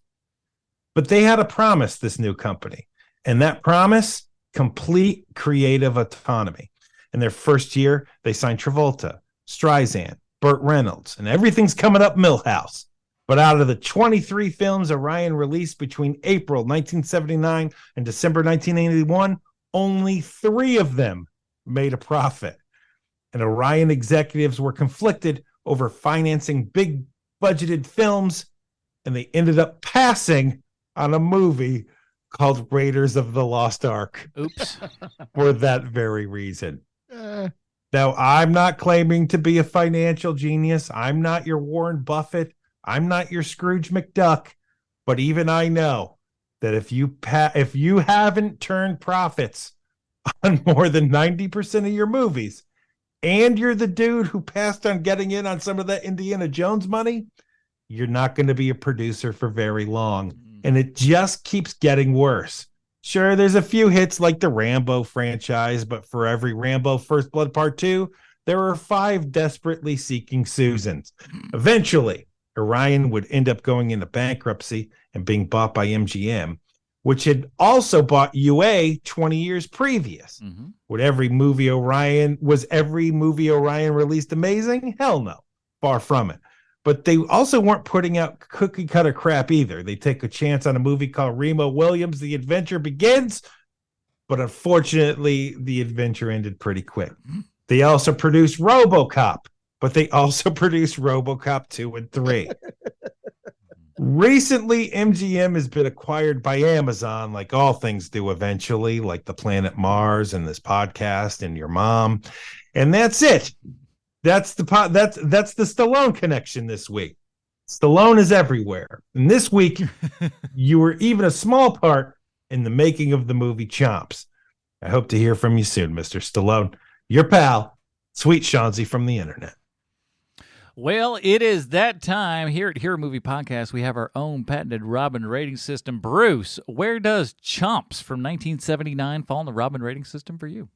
S3: But they had a promise, this new company. And that promise, complete creative autonomy. In their first year, they signed Travolta, Streisand, Burt Reynolds, and everything's coming up Milhouse. But out of the 23 films Orion released between April 1979 and December 1981, only 3 of them made a profit. And Orion executives were conflicted over financing big budgeted films, and they ended up passing on a movie called Raiders of the Lost Ark.
S2: Oops.
S3: For that very reason. Now, I'm not claiming to be a financial genius. I'm not your Warren Buffett. I'm not your Scrooge McDuck. But even I know that if you haven't turned profits on more than 90% of your movies, and you're the dude who passed on getting in on some of that Indiana Jones money, you're not going to be a producer for very long. And it just keeps getting worse. Sure, there's a few hits like the Rambo franchise, but for every Rambo First Blood Part 2, there are 5 desperately seeking Susans. Eventually, Orion would end up going into bankruptcy and being bought by MGM, which had also bought UA 20 years previous.
S2: Mm-hmm.
S3: Was every movie Orion released amazing? Hell no. Far from it. But they also weren't putting out cookie cutter crap either. They take a chance on a movie called Remo Williams' The Adventure Begins, but unfortunately, the adventure ended pretty quick. They also produced RoboCop, but they also produced RoboCop 2 and 3. Recently, MGM has been acquired by Amazon, like all things do eventually, like the planet Mars and this podcast and your mom. And that's it. That's the Stallone connection this week. Stallone is everywhere. And this week, you were even a small part in the making of the movie Chomps. I hope to hear from you soon, Mr. Stallone. Your pal, Sweet Chauncey from the internet.
S2: Well, it is that time. Here at Hero Movie Podcast, we have our own patented Robin rating system. Bruce, where does Chomps from 1979 fall in the Robin rating system for you?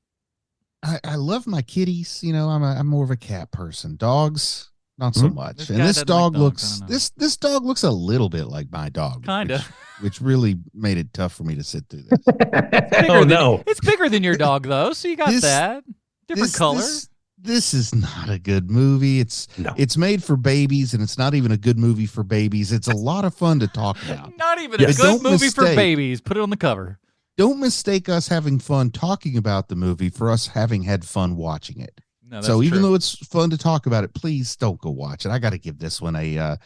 S4: I love my kitties. I'm more of a cat person. Dogs, not so much. And this dog looks this dog looks a little bit like my dog.
S2: Kinda.
S4: Which really made it tough for me to sit through this.
S2: It's bigger than your dog though, so you got that. Different color.
S4: This is not a good movie. It's made for babies, and it's not even a good movie for babies. It's a lot of fun to talk about.
S2: Not even a good movie for babies. Put it on the cover.
S4: Don't mistake us having fun talking about the movie for us having had fun watching it.
S2: No, that's
S4: so even
S2: true.
S4: though it's fun to talk about it, please don't go watch it. I got to give this one a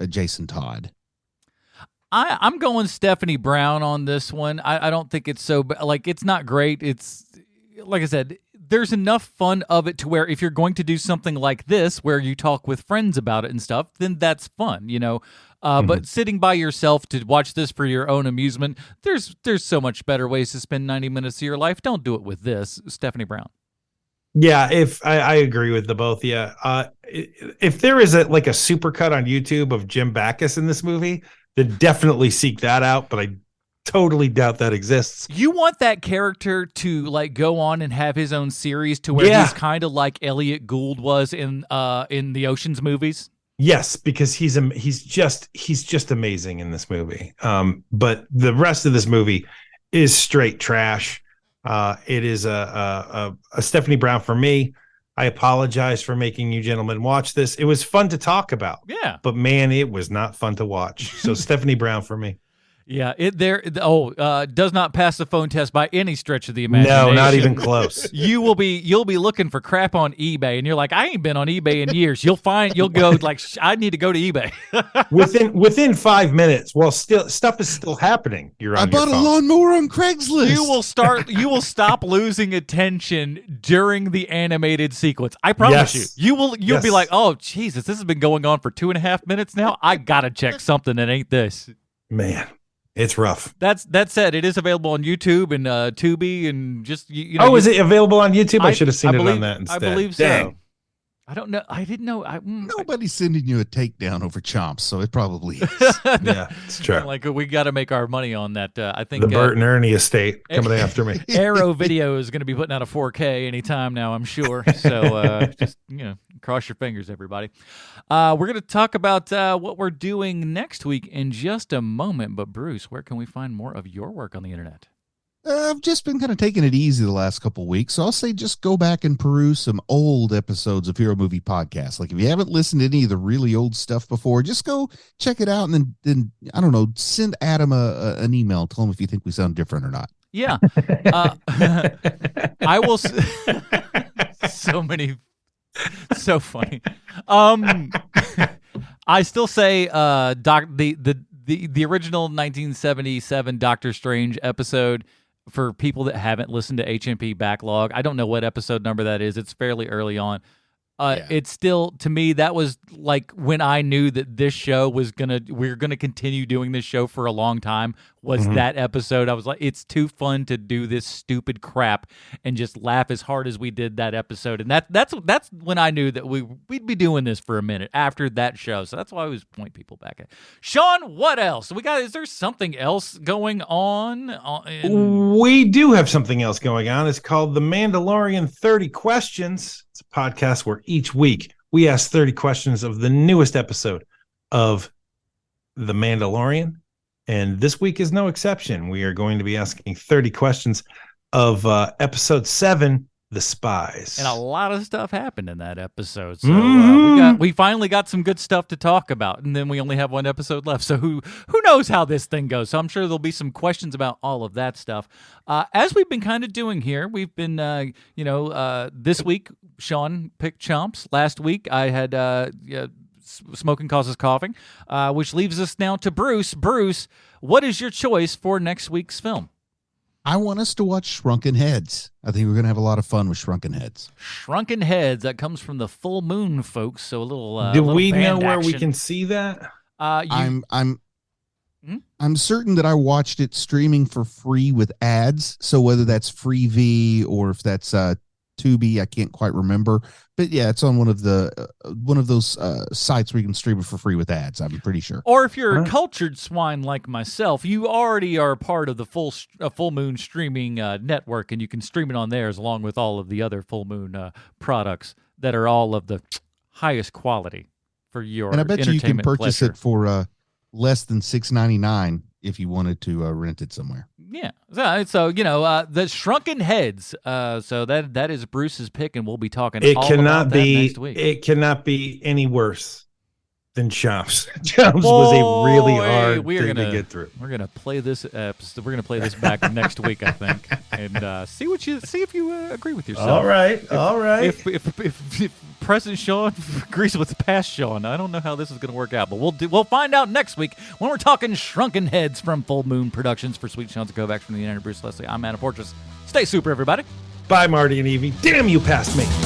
S4: Jason Todd.
S2: I'm going Stephanie Brown on this one. I don't think it's so like it's not great. It's like I said, there's enough fun of it to where if you're going to do something like this where you talk with friends about it and stuff, then that's fun, you know. But sitting by yourself to watch this for your own amusement, there's so much better ways to spend 90 minutes of your life. Don't do it with this, Stephanie Brown.
S3: Yeah, if I agree with the both. Yeah, if there is a supercut on YouTube of Jim Backus in this movie, then definitely seek that out. But I totally doubt that exists.
S2: You want that character to like go on and have his own series to where he's kind of like Elliot Gould was in the Ocean's movies.
S3: Yes, because he's just amazing in this movie. But the rest of this movie is straight trash. It is a Stephanie Brown for me. I apologize for making you gentlemen watch this. It was fun to talk about.
S2: Yeah.
S3: But man, it was not fun to watch. So Stephanie Brown for me.
S2: Yeah, does not pass the phone test by any stretch of the imagination.
S3: No, not even close.
S2: You'll be looking for crap on eBay, and you're like, I ain't been on eBay in years. You'll go like, I need to go to eBay.
S3: within 5 minutes, while stuff is still happening.
S4: I bought a lawnmower on Craigslist.
S2: You will stop losing attention during the animated sequence. I promise you. You'll be like, oh Jesus, this has been going on for 2.5 minutes now. I gotta check something that ain't this.
S3: Man. It's rough.
S2: That said, it is available on YouTube and Tubi and just you know.
S3: Oh, is it available on YouTube? I should have seen it on that instead.
S2: I believe so.
S3: Dang.
S2: I don't know. I didn't know.
S4: Nobody's sending you a takedown over Chomps, so it probably is.
S3: Yeah, it's true.
S2: Like we got to make our money on that. I think
S3: the Bert and Ernie estate coming after me.
S2: Arrow Video is going to be putting out a 4K anytime now, I'm sure. So just cross your fingers, everybody. We're going to talk about what we're doing next week in just a moment. But Bruce, where can we find more of your work on the internet?
S4: I've just been kind of taking it easy the last couple of weeks. So I'll say just go back and peruse some old episodes of Hero Movie Podcast. Like if you haven't listened to any of the really old stuff before, just go check it out. And then I don't know, send Adam an email. Tell him if you think we sound different or not.
S2: Yeah. I will. So funny. I still say the original 1977 Doctor Strange episode. For people that haven't listened to H.O.M.P. Backlog, I don't know what episode number that is. It's fairly early on. It's still, to me, that was like when I knew that this show we're gonna continue doing this show for a long time. Was that episode? I was like, it's too fun to do this stupid crap and just laugh as hard as we did that episode. And that's when I knew that we'd be doing this for a minute after that show. So that's why I always point people back at. Sean, what else we got? Is there something else going on?
S3: We do have something else going on. It's called The Mandalorian 30 Questions. It's a podcast where each week we ask 30 questions of the newest episode of The Mandalorian. And this week is no exception. We are going to be asking 30 questions of episode 7, The Spies.
S2: And a lot of stuff happened in that episode. So we finally got some good stuff to talk about. And then we only have one episode left. So who knows how this thing goes? So I'm sure there'll be some questions about all of that stuff. As we've been kind of doing here, we've been, this week, Sean picked Chomps. Last week, I had Smoking Causes Coughing, which leaves us now to Bruce. Bruce, what is your choice for next week's film?
S4: I want us to watch Shrunken Heads. I think we're going to have a lot of fun with Shrunken Heads.
S2: Shrunken Heads, that comes from the Full Moon, folks. So a little.
S3: Do we know where we can see that?
S4: I'm certain that I watched it streaming for free with ads. So whether that's Freevee or if that's Tubi, I can't quite remember. But yeah, it's on one of those sites where you can stream it for free with ads. I'm pretty sure.
S2: Or if you're a cultured swine like myself, you already are part of the Full Moon streaming network, and you can stream it on theirs along with all of the other Full Moon products that are all of the highest quality for your.
S4: And I bet you can purchase
S2: pleasure.
S4: it for less than $6.99 if you wanted to rent it somewhere.
S2: Yeah. So the Shrunken Heads. So that is Bruce's pick, and we'll be talking all about that next week.
S3: It cannot be any worse than Chomps. Chomps was a really hard thing to get through.
S2: We're gonna play this episode. We're gonna play this back next week, I think, and see if you agree with yourself.
S3: All right.
S2: If President Sean agrees with past Sean, I don't know how this is gonna work out, but we'll find out next week when we're talking Shrunken Heads from Full Moon Productions. For Sweet Sean's Kovacs from the United Bruce Leslie, I'm Adam Fortress. Stay super, everybody.
S3: Bye, Marty and Evie. Damn, you passed me.